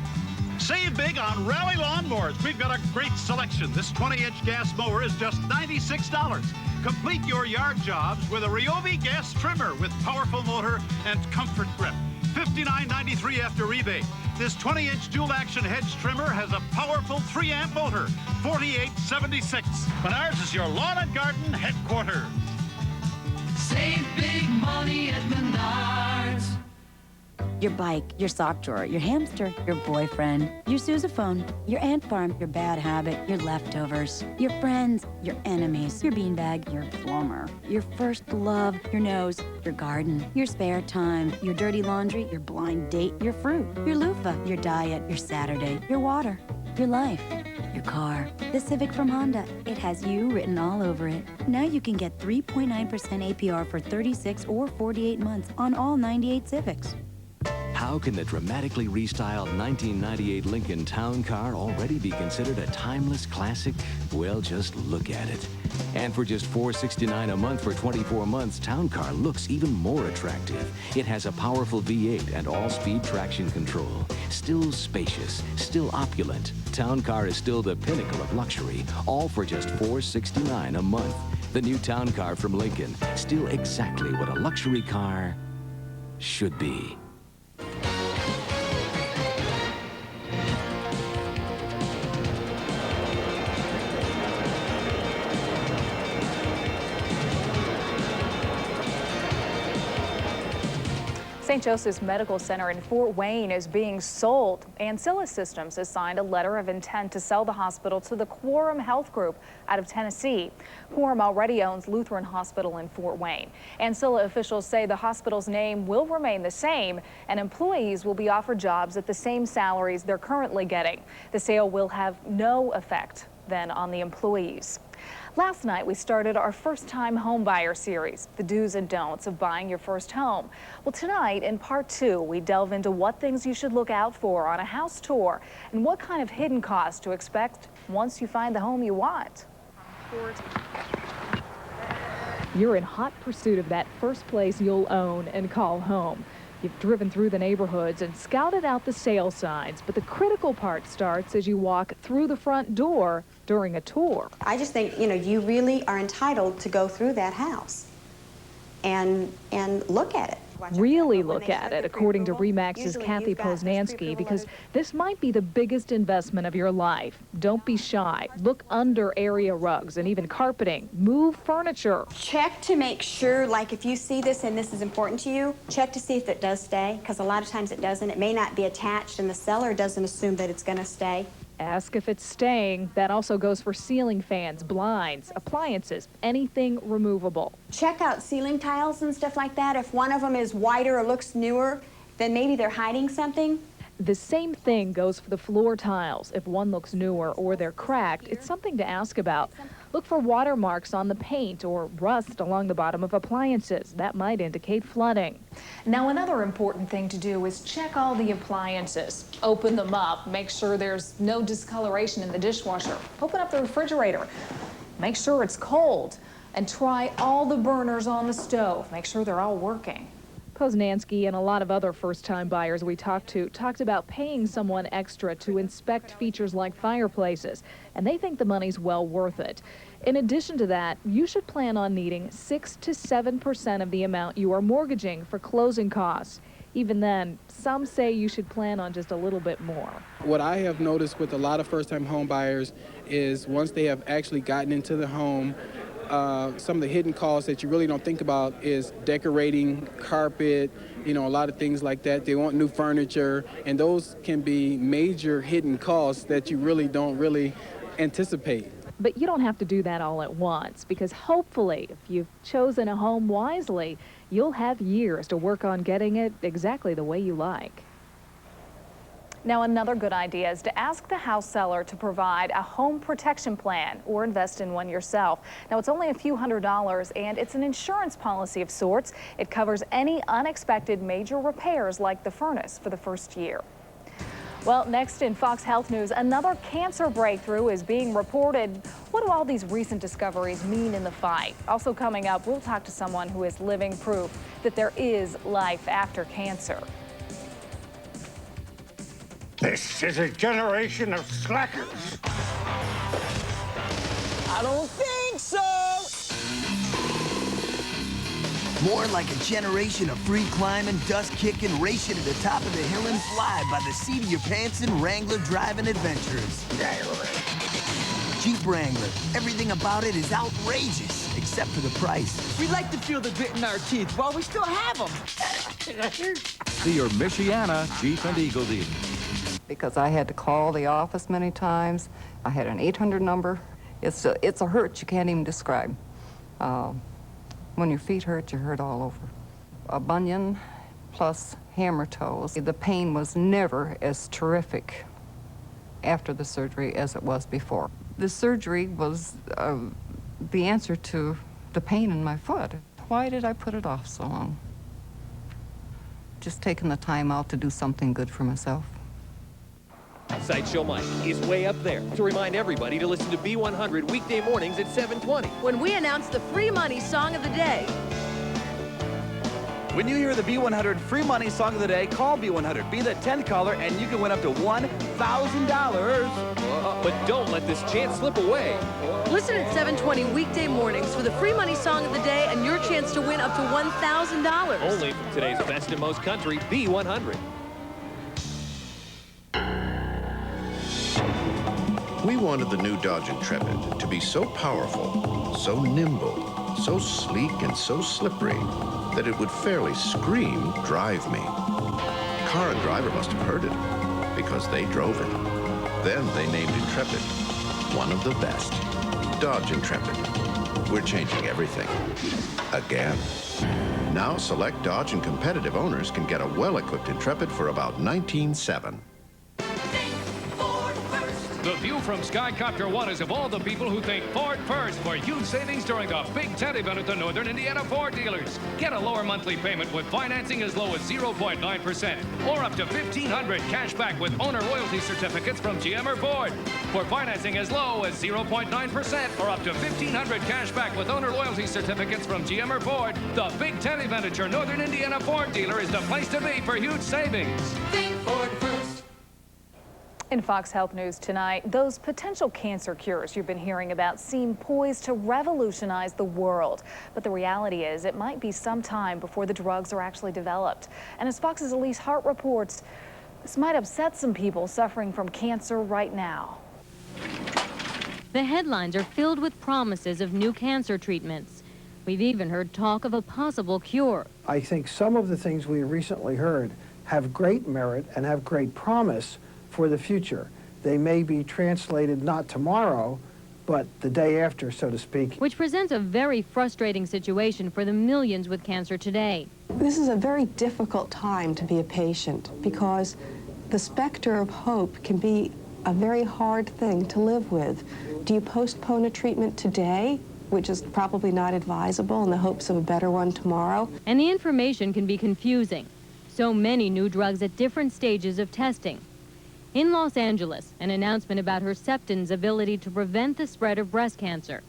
Save big on Rally Lawnmowers. We've got a great selection. This 20-inch gas mower is just $96. Complete your yard jobs with a Ryobi gas trimmer with powerful motor and comfort grip. $59.93 after rebate. This 20-inch dual-action hedge trimmer has a powerful 3-amp motor. $48.76. Menards is your lawn and garden headquarters. Save big money at Menards. Your bike, your sock drawer, your hamster, your boyfriend, your sousaphone, your ant farm, your bad habit, your leftovers, your friends, your enemies, your beanbag, your plumber, your first love, your nose, your garden, your spare time, your dirty laundry, your blind date, your fruit, your loofah, your diet, your Saturday, your water, your life, your car. The Civic from Honda. It has you written all over it. Now you can get 3.9% APR for 36 or 48 months on all 98 Civics. How can the dramatically restyled 1998 Lincoln Town Car already be considered a timeless classic? Well, just look at it. And for just $469 a month for 24 months, Town Car looks even more attractive. It has a powerful V8 and all-speed traction control. Still spacious, still opulent. Town Car is still the pinnacle of luxury, all for just $469 a month. The new Town Car from Lincoln, still exactly what a luxury car should be. St. Joseph's Medical Center in Fort Wayne is being sold. Ancilla Systems has signed a letter of intent to sell the hospital to the Quorum Health Group out of Tennessee. Quorum already owns Lutheran Hospital in Fort Wayne. Ancilla officials say the hospital's name will remain the same and employees will be offered jobs at the same salaries they're currently getting. The sale will have no effect then on the employees. Last night, we started our first-time home buyer series, the do's and don'ts of buying your first home. Well, tonight, in part 2, we delve into what things you should look out for on a house tour and what kind of hidden costs to expect once you find the home you want. You're in hot pursuit of that first place you'll own and call home. You've driven through the neighborhoods and scouted out the sale signs, but the critical part starts as you walk through the front door during a tour. I just think, you really are entitled to go through that house and look at it. Really look at it, according to RE/MAX's Kathy Poznansky, because this might be the biggest investment of your life. Don't be shy. Look under area rugs and even carpeting. Move furniture. Check to make sure, like if you see this and this is important to you, check to see if it does stay, because a lot of times it doesn't. It may not be attached and the seller doesn't assume that it's going to stay. Ask if it's staying. That also goes for ceiling fans, blinds, appliances, anything removable. Check out ceiling tiles and stuff like that. If one of them is whiter or looks newer, then maybe they're hiding something. The same thing goes for the floor tiles. If one looks newer or they're cracked, it's something to ask about. Look for watermarks on the paint or rust along the bottom of appliances. That might indicate flooding. Now, another important thing to do is check all the appliances. Open them up. Make sure there's no discoloration in the dishwasher. Open up the refrigerator. Make sure it's cold. And try all the burners on the stove. Make sure they're all working. Poznansky and a lot of other first-time buyers we talked about paying someone extra to inspect features like fireplaces, and they think the money's well worth it. In addition to that, you should plan on needing 6 to 7% of the amount you are mortgaging for closing costs. Even then, some say you should plan on just a little bit more. What I have noticed with a lot of first-time home buyers is once they have actually gotten into the home, some of the hidden costs that you really don't think about is decorating, carpet, a lot of things like that. They want new furniture, and those can be major hidden costs that you really don't anticipate. But you don't have to do that all at once, because hopefully, if you've chosen a home wisely, you'll have years to work on getting it exactly the way you like. Now, another good idea is to ask the house seller to provide a home protection plan or invest in one yourself. Now, it's only a few $100s, and it's an insurance policy of sorts. It covers any unexpected major repairs like the furnace for the first year. Well, next in Fox Health News, another cancer breakthrough is being reported. What do all these recent discoveries mean in the fight? Also coming up, we'll talk to someone who is living proof that there is life after cancer. This is a generation of slackers. I don't think so. More like a generation of free climbing, dust kicking, racing to the top of the hill and fly by the seat of your pants and Wrangler driving adventurers. Jeep Wrangler. Everything about it is outrageous, except for the price. We like to feel the grit in our teeth while we still have them. See your Michiana Jeep and Eagle dealer. Because I had to call the office many times. I had an 800 number. It's a hurt you can't even describe. When your feet hurt, you hurt all over. A bunion plus hammer toes. The pain was never as terrific after the surgery as it was before. The surgery was the answer to the pain in my foot. Why did I put it off so long? Just taking the time out to do something good for myself. Sideshow Mike is way up there to remind everybody to listen to B100 weekday mornings at 7:20. When we announce the free money song of the day. When you hear the B100 free money song of the day, call B100. Be the 10th caller, and you can win up to $1,000. But don't let this chance slip away. Listen at 7:20 weekday mornings for the free money song of the day and your chance to win up to $1,000. Only from today's best in most country, B100. We wanted the new Dodge Intrepid to be so powerful, so nimble, so sleek, and so slippery that it would fairly scream, "Drive me." Car and driver must have heard it because they drove it. Then they named Intrepid one of the best. Dodge Intrepid. We're changing everything. Again. Now select Dodge and competitive owners can get a well-equipped Intrepid for about $19,700. The view from Skycopter One is of all the people who think Ford first for huge savings during the Big 10 event at the Northern Indiana Ford dealers. Get a lower monthly payment with financing as low as 0.9% or up to $1,500 cash back with owner loyalty certificates from GM or Ford. For financing as low as 0.9% or up to $1,500 cash back with owner loyalty certificates from GM or Ford, the Big 10 event at your Northern Indiana Ford dealer is the place to be for huge savings. Think Ford first. In Fox Health News tonight, those potential cancer cures you've been hearing about seem poised to revolutionize the world. But the reality is it might be some time before the drugs are actually developed. And as Fox's Elise Hart reports, this might upset some people suffering from cancer right now. The headlines are filled with promises of new cancer treatments. We've even heard talk of a possible cure. I think some of the things we recently heard have great merit and have great promise for the future. They may be translated not tomorrow, but the day after, so to speak. Which presents a very frustrating situation for the millions with cancer today. This is a very difficult time to be a patient because the specter of hope can be a very hard thing to live with. Do you postpone a treatment today, which is probably not advisable, in the hopes of a better one tomorrow? And the information can be confusing. So many new drugs at different stages of testing. In Los Angeles, an announcement about Herceptin's ability to prevent the spread of breast cancer.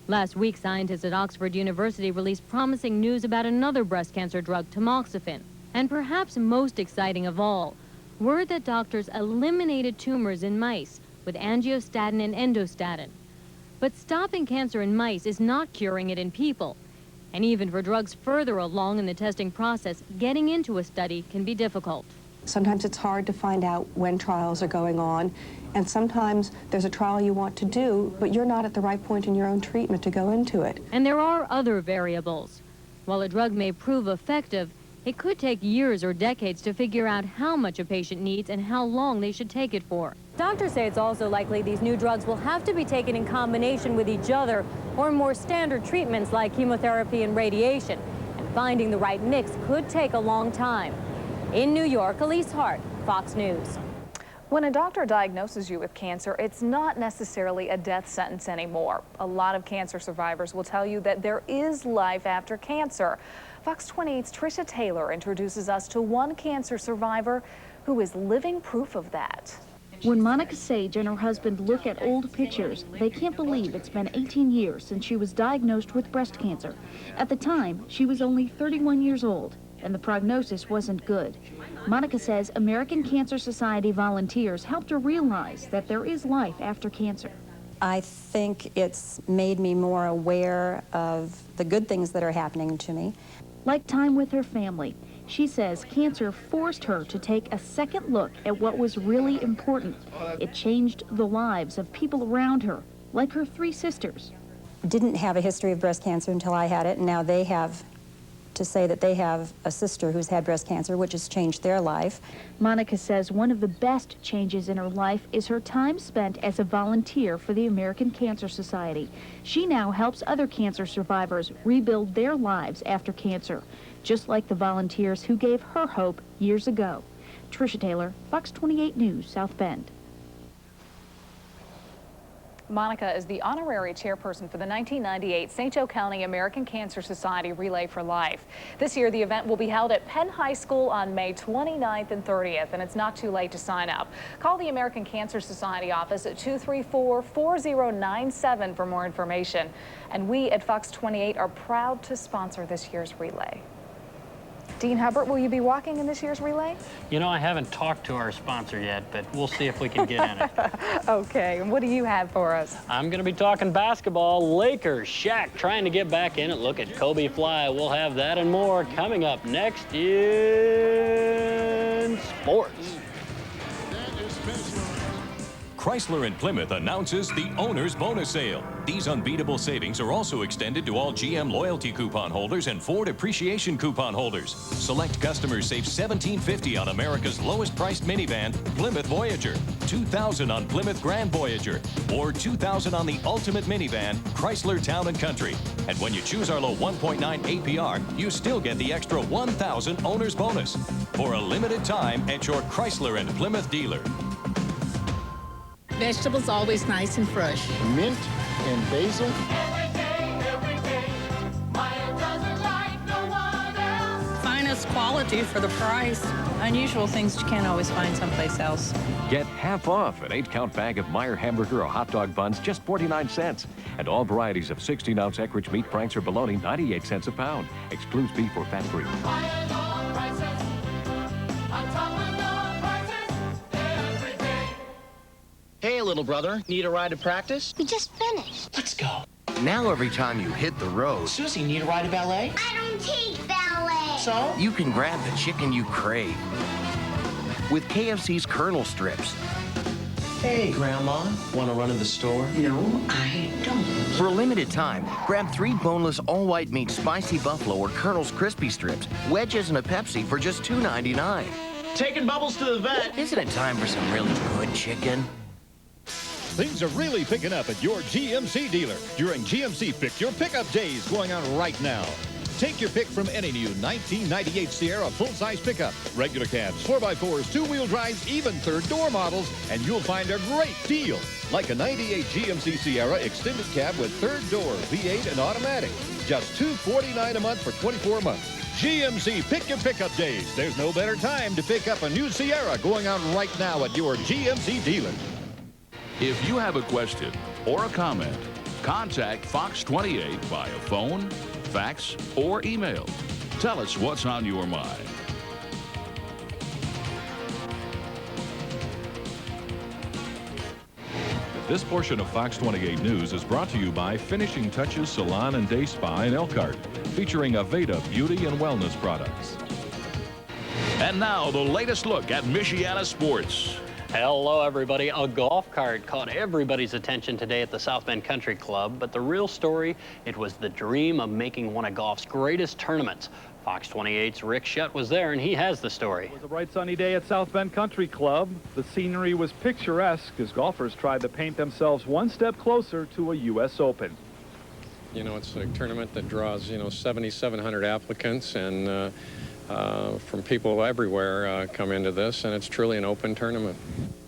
Last week, scientists at Oxford University released promising news about another breast cancer drug, tamoxifen. And perhaps most exciting of all, word that doctors eliminated tumors in mice with angiostatin and endostatin. But stopping cancer in mice is not curing it in people. And even for drugs further along in the testing process, getting into a study can be difficult. Sometimes it's hard to find out when trials are going on, and sometimes there's a trial you want to do, but you're not at the right point in your own treatment to go into it. And there are other variables. While a drug may prove effective, it could take years or decades to figure out how much a patient needs and how long they should take it for. Doctors say it's also likely these new drugs will have to be taken in combination with each other or more standard treatments like chemotherapy and radiation. And finding the right mix could take a long time. In New York, Elise Hart, Fox News. When a doctor diagnoses you with cancer, it's not necessarily a death sentence anymore. A lot of cancer survivors will tell you that there is life after cancer. Fox 28's Tricia Taylor introduces us to one cancer survivor who is living proof of that. When Monica Sage and her husband look at old pictures, they can't believe it's been 18 years since she was diagnosed with breast cancer. At the time, she was only 31 years old, and the prognosis wasn't good. Monica says American Cancer Society volunteers helped her realize that there is life after cancer. I think it's made me more aware of the good things that are happening to me. Like time with her family. She says cancer forced her to take a second look at what was really important. It changed the lives of people around her, like her 3 sisters. Didn't have a history of breast cancer until I had it, and now they have to say that they have a sister who's had breast cancer, which has changed their life. Monica says one of the best changes in her life is her time spent as a volunteer for the American Cancer Society. She now helps other cancer survivors rebuild their lives after cancer, just like the volunteers who gave her hope years ago. Tricia Taylor, Fox 28 News, South Bend. Monica is the honorary chairperson for the 1998 St. Joe County American Cancer Society Relay for Life. This year, the event will be held at Penn High School on May 29th and 30th, and it's not too late to sign up. Call the American Cancer Society office at 234-4097 for more information. And we at Fox 28 are proud to sponsor this year's relay. Dean Hubbard, will you be walking in this year's relay? You know, I haven't talked to our sponsor yet, but we'll see if we can get in it. Okay, and what do you have for us? I'm going to be talking basketball. Lakers, Shaq trying to get back in it. Look at Kobe fly. We'll have that and more coming up next in sports. Chrysler and Plymouth announces the Owner's Bonus Sale. These unbeatable savings are also extended to all GM loyalty coupon holders and Ford appreciation coupon holders. Select customers save $1,750 on America's lowest priced minivan, Plymouth Voyager, $2,000 on Plymouth Grand Voyager, or $2,000 on the ultimate minivan, Chrysler Town & Country. And when you choose our low 1.9 APR, you still get the extra $1,000 Owner's Bonus for a limited time at your Chrysler and Plymouth dealer. Vegetables always nice and fresh. Mint and basil. Finest quality for the price. Unusual things you can't always find someplace else. Get half off an 8-count bag of Meyer hamburger or hot dog buns, just 49 cents. And all varieties of 16-ounce Eckrich meat, Franks, or bologna, 98 cents a pound. Excludes beef or fat-free. Hey, little brother, need a ride to practice? We just finished. Let's go. Now every time you hit the road... Susie, need a ride to ballet? I don't teach ballet. So? You can grab the chicken you crave with KFC's Colonel Strips. Hey, Grandma, want to run to the store? No, I don't. For a limited time, grab 3 boneless all-white meat spicy buffalo or Colonel's crispy strips, wedges and a Pepsi for just $2.99. Taking Bubbles to the vet. Isn't it time for some really good chicken? Things are really picking up at your GMC dealer during GMC Pick Your Pickup Days going on right now. Take your pick from any new 1998 Sierra full-size pickup, regular cabs, 4x4s, two-wheel drives, even third-door models, and you'll find a great deal. Like a 98 GMC Sierra extended cab with third door, V8 and automatic. Just $249 a month for 24 months. GMC Pick Your Pickup Days. There's no better time to pick up a new Sierra going on right now at your GMC dealer. If you have a question or a comment, contact Fox 28 via phone, fax, or email. Tell us what's on your mind. This portion of Fox 28 News is brought to you by Finishing Touches Salon and Day Spa in Elkhart, featuring Aveda beauty and wellness products. And now, the latest look at Michiana sports. Hello, everybody. A golf cart caught everybody's attention today at the South Bend Country Club, but the real story, it was the dream of making one of golf's greatest tournaments. Fox 28's Rick Shutt was there, and he has the story. It was a bright sunny day at South Bend Country Club. The scenery was picturesque as golfers tried to paint themselves one step closer to a U.S. Open. You know, it's a tournament that draws, 7,700 applicants, and from people everywhere come into this, and it's truly an open tournament.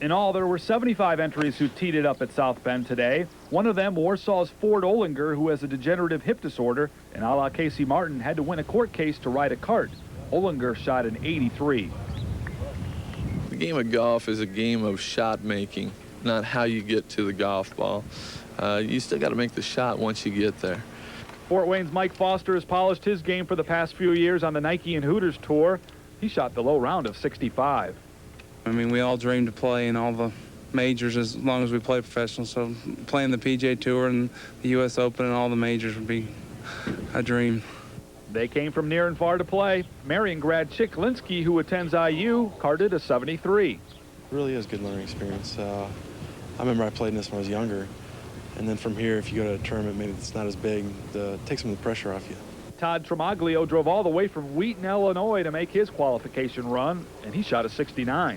In all, there were 75 entries who teed it up at South Bend today. One of them, Warsaw's Ford Olinger, who has a degenerative hip disorder, and a la Casey Martin had to win a court case to ride a cart. Olinger shot an 83. The game of golf is a game of shot making, not how you get to the golf ball. You still got to make the shot once you get there. Fort Wayne's Mike Foster has polished his game for the past few years on the Nike and Hooters Tour. He shot the low round of 65. I mean, we all dream to play in all the majors as long as we play professional. So playing the PGA Tour and the U.S. Open and all the majors would be a dream. They came from near and far to play. Marion grad Chick Linsky, who attends IU, carded a 73. It really is a good learning experience. I remember I played in this when I was younger. And then from here, if you go to a tournament, maybe it's not as big, it takes some of the pressure off you. Todd Tremaglio drove all the way from Wheaton, Illinois to make his qualification run, and he shot a 69.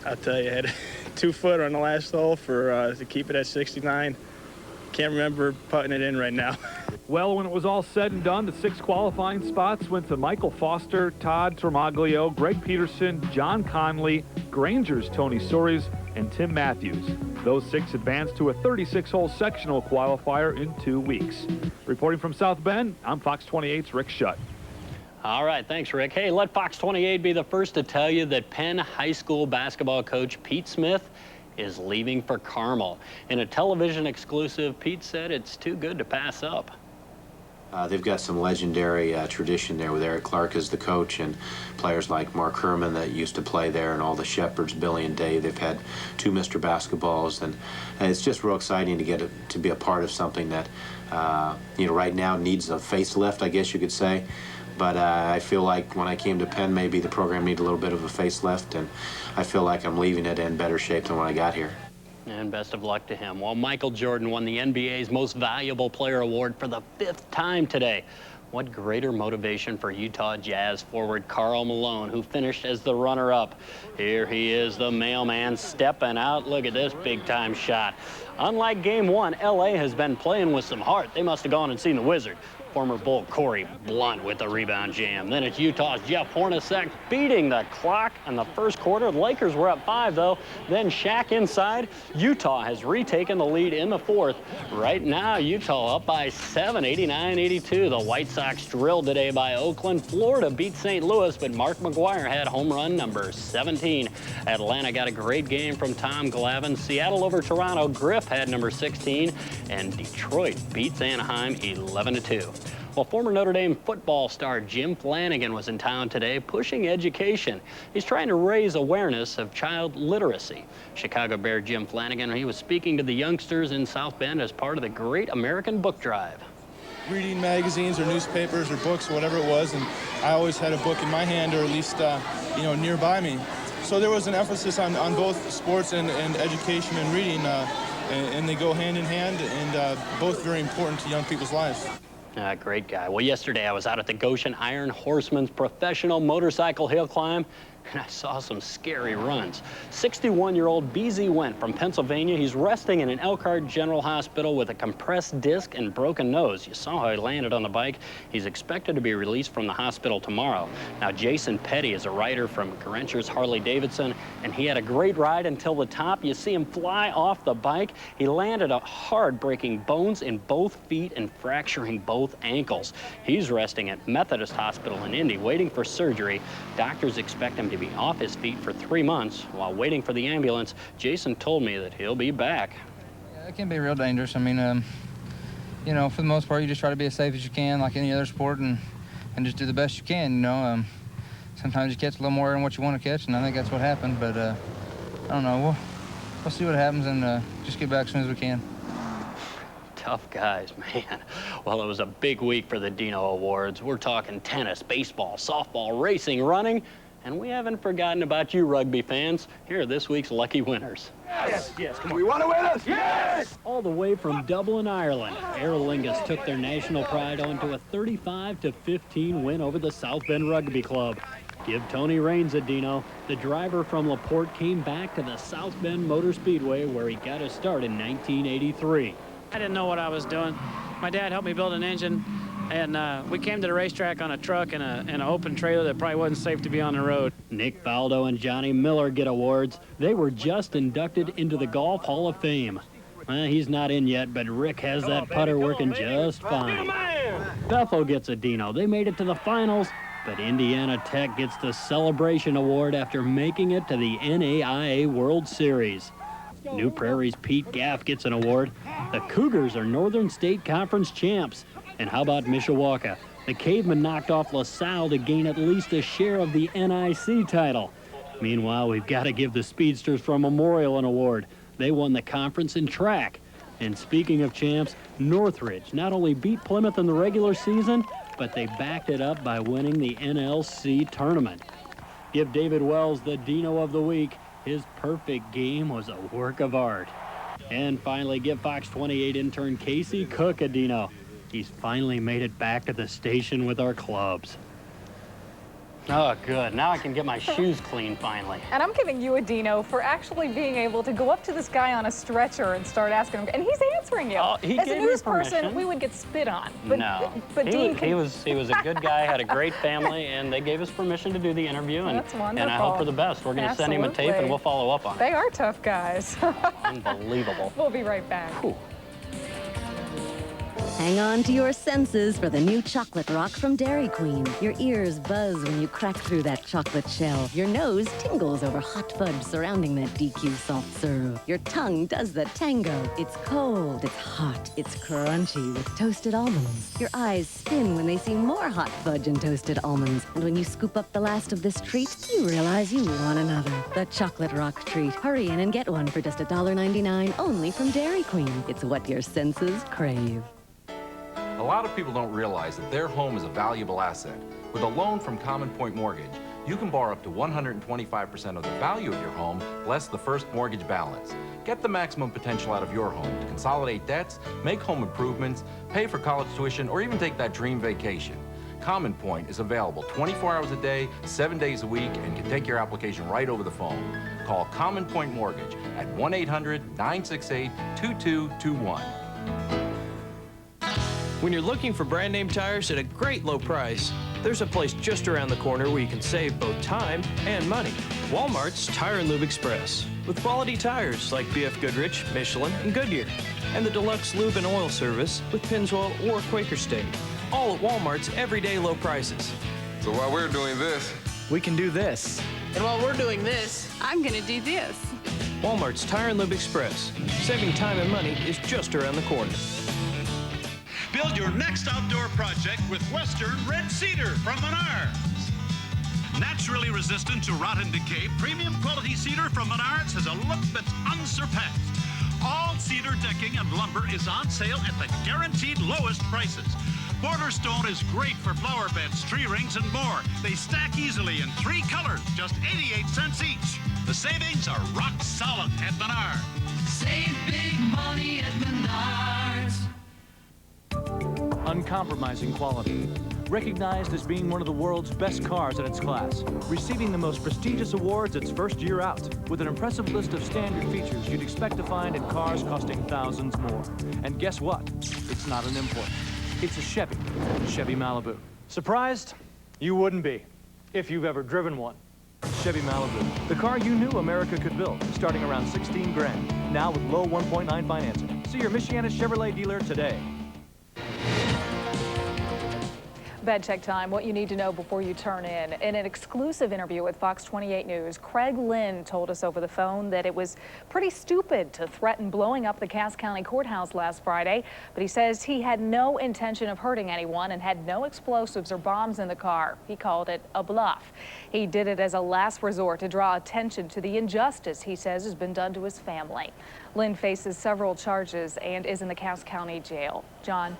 I'll tell you, I had a 2-footer on the last hole to keep it at 69. Can't remember putting it in right now. Well, when it was all said and done, the 6 qualifying spots went to Michael Foster, Todd Tremaglio, Greg Peterson, John Conley, Granger's Tony Soares, and Tim Matthews. Those 6 advanced to a 36-hole sectional qualifier in 2 weeks. Reporting from South Bend, I'm Fox 28's Rick Shutt. All right, thanks, Rick. Hey, let Fox 28 be the first to tell you that Penn High School basketball coach Pete Smith is leaving for Carmel. In a television exclusive, Pete said it's too good to pass up. They've got some legendary tradition there with Eric Clark as the coach and players like Mark Herman that used to play there, and all the Shepherds, Billy and Dave. They've had 2 Mr. Basketballs, and it's just real exciting to get to be a part of something that right now needs a facelift, I guess you could say. But I feel like when I came to Penn, maybe the program needed a little bit of a facelift, and I feel like I'm leaving it in better shape than when I got here. And best of luck to him. Well, Michael Jordan won the NBA's Most Valuable Player Award for the 5th time today. What greater motivation for Utah Jazz forward Karl Malone, who finished as the runner-up. Here he is, the mailman, stepping out. Look at this big-time shot. Unlike Game 1, L.A. has been playing with some heart. They must have gone and seen the Wizard. Former Bull Corey Blunt with the rebound jam. Then it's Utah's Jeff Hornacek beating the clock in the first quarter. The Lakers were up 5, though. Then Shaq inside. Utah has retaken the lead in the 4th. Right now, Utah up by 7, 89-82. The White Sox drilled today by Oakland. Florida beat St. Louis, but Mark McGwire had home run number 17. Atlanta got a great game from Tom Glavine. Seattle over Toronto. Griff had number 16. And Detroit beats Anaheim 11-2. Well, former Notre Dame football star Jim Flanagan was in town today pushing education. He's trying to raise awareness of child literacy. Chicago Bear Jim Flanagan, he was speaking to the youngsters in South Bend as part of the Great American Book Drive. Reading magazines or newspapers or books, whatever it was, and I always had a book in my hand or at least, nearby me. So there was an emphasis on both sports and education and reading, and they go hand in hand, and both very important to young people's lives. Great guy. Well, yesterday I was out at the Goshen Iron Horseman's professional motorcycle hill climb, and I saw some scary runs. 61-year-old BZ Went from Pennsylvania. He's resting in an Elkhart General Hospital with a compressed disc and broken nose. You saw how he landed on the bike. He's expected to be released from the hospital tomorrow. Now, Jason Petty is a rider from Grencher's Harley-Davidson, and he had a great ride until the top. You see him fly off the bike. He landed hard, breaking bones in both feet and fracturing both ankles. He's resting at Methodist Hospital in Indy, waiting for surgery. Doctors expect him to be off his feet for 3 months. While waiting for the ambulance, Jason told me that he'll be back. Yeah, it can be real dangerous. I mean, for the most part, you just try to be as safe as you can, like any other sport, and just do the best you can, Sometimes you catch a little more than what you want to catch, and I think that's what happened, but I don't know. We'll see what happens and just get back as soon as we can. Tough guys, man. Well, it was a big week for the Dino Awards. We're talking tennis, baseball, softball, racing, running, and we haven't forgotten about you rugby fans. Here are this week's lucky winners. Yes, yes, come on. We want to win us? Yes! All the way from Dublin, Ireland, Aer Lingus took their national pride onto a 35-15 win over the South Bend Rugby Club. Give Tony Raines a Dino. The driver from LaPorte came back to the South Bend Motor Speedway where he got his start in 1983. I didn't know what I was doing. My dad helped me build an engine, and we came to the racetrack on a truck and an open trailer that probably wasn't safe to be on the road. Nick Faldo and Johnny Miller get awards. They were just inducted into the Golf Hall of Fame. He's not in yet, but Rick has that putter working just fine. Bethel gets a Dino. They made it to the finals, but Indiana Tech gets the Celebration Award after making it to the NAIA World Series. New Prairie's Pete Gaff gets an award. The Cougars are Northern State Conference champs. And how about Mishawaka? The Cavemen knocked off LaSalle to gain at least a share of the NIC title. Meanwhile, we've got to give the Speedsters from Memorial an award. They won the conference in track. And speaking of champs, Northridge not only beat Plymouth in the regular season, but they backed it up by winning the NLC tournament. Give David Wells the Dino of the Week. His perfect game was a work of art. And finally, give Fox 28 intern Casey Cook a Dino. He's finally made it back to the station with our clubs. Oh, good. Now I can get my shoes clean finally. And I'm giving you a Dino for actually being able to go up to this guy on a stretcher and start asking him, and he's answering you. Oh, he As a gave me news permission. person, we would get spit on. But, no, but Dean he was a good guy, had a great family, and they gave us permission to do the interview. And, That's wonderful. And I hope for the best. We're going to send him a tape, and we'll follow up on it. They are tough guys. Unbelievable. We'll be right back. Whew. Hang on to your senses for the new chocolate rock from Dairy Queen. Your ears buzz when you crack through that chocolate shell. Your nose tingles over hot fudge surrounding that DQ soft serve. Your tongue does the tango. It's cold, it's hot, it's crunchy with toasted almonds. Your eyes spin when they see more hot fudge and toasted almonds. And when you scoop up the last of this treat, you realize you want another. The chocolate rock treat. Hurry in and get one for just $1.99 only from Dairy Queen. It's what your senses crave. A lot of people don't realize that their home is a valuable asset. With a loan from Common Point Mortgage, you can borrow up to 125% of the value of your home, less the first mortgage balance. Get the maximum potential out of your home to consolidate debts, make home improvements, pay for college tuition, or even take that dream vacation. Common Point is available 24 hours a day, 7 days a week, and can take your application right over the phone. Call Common Point Mortgage at 1-800-968-2221. When you're looking for brand name tires at a great low price, there's a place just around the corner where you can save both time and money. Walmart's Tire and Lube Express, with quality tires like BF Goodrich, Michelin, and Goodyear, and the deluxe lube and oil service with Pennzoil or Quaker State. All at Walmart's everyday low prices. So while we're doing this, we can do this. And while we're doing this, I'm gonna do this. Walmart's Tire and Lube Express. Saving time and money is just around the corner. Build your next outdoor project with Western Red Cedar from Menards. Naturally resistant to rot and decay, premium quality cedar from Menards has a look that's unsurpassed. All cedar decking and lumber is on sale at the guaranteed lowest prices. Border stone is great for flower beds, tree rings, and more. They stack easily in 3 colors, just 88 cents each. The savings are rock solid at Menards. Save big money at Menards. Uncompromising quality. Recognized as being one of the world's best cars in its class. Receiving the most prestigious awards its first year out. With an impressive list of standard features you'd expect to find in cars costing thousands more. And guess what? It's not an import. It's a Chevy Malibu. Surprised? You wouldn't be, if you've ever driven one. Chevy Malibu, the car you knew America could build, starting around 16 grand. Now with low 1.9 financing. See your Michiana Chevrolet dealer today. Bed check time, what you need to know before you turn in. In an exclusive interview with Fox 28 News, Craig Lynn told us over the phone that it was pretty stupid to threaten blowing up the Cass County Courthouse last Friday, but he says he had no intention of hurting anyone and had no explosives or bombs in the car. He called it a bluff. He did it as a last resort to draw attention to the injustice he says has been done to his family. Lynn faces several charges and is in the Cass County Jail. John?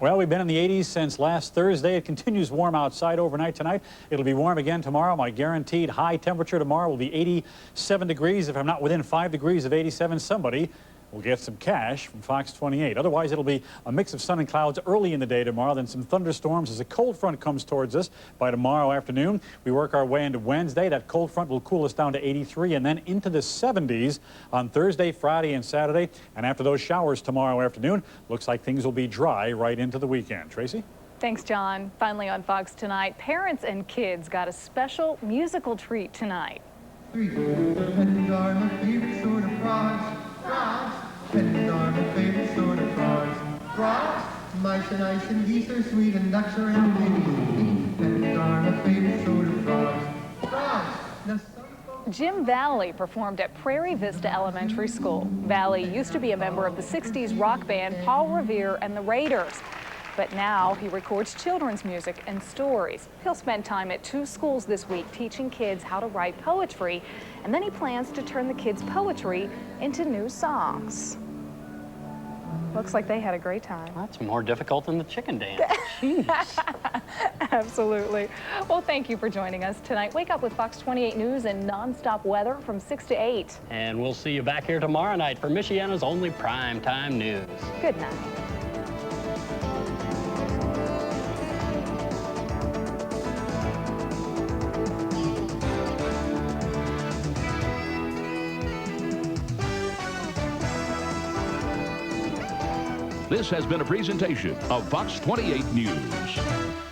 Well, we've been in the 80s since last Thursday. It continues warm outside overnight tonight. It'll be warm again tomorrow. My guaranteed high temperature tomorrow will be 87 degrees. If I'm not within 5 degrees of 87, somebody will get some cash from Fox 28. Otherwise, it'll be a mix of sun and clouds early in the day tomorrow, then some thunderstorms as a cold front comes towards us by tomorrow afternoon. We work our way into Wednesday. That cold front will cool us down to 83 and then into the 70s on Thursday, Friday, and Saturday. And after those showers tomorrow afternoon, looks like things will be dry right into the weekend. Tracy? Thanks, John. Finally on Fox tonight, parents and kids got a special musical treat tonight. Penguins are my favorite sort of frogs. Frogs. Penguins are my favorite sort of frogs. Frogs. Mice and ice and geese are sweet and ducks are happy. Penguins are my favorite sort of frogs. Frogs. Now, Jim Valley performed at Prairie Vista Elementary School. Valley used to be a member of the 60s rock band Paul Revere and the Raiders. But now he records children's music and stories. He'll spend time at 2 schools this week teaching kids how to write poetry, and then he plans to turn the kids' poetry into new songs. Looks like they had a great time. That's more difficult than the chicken dance. Absolutely. Well, thank you for joining us tonight. Wake up with Fox 28 News and nonstop weather from 6 to 8. And we'll see you back here tomorrow night for Michiana's only primetime news. Good night. This has been a presentation of Fox 28 News.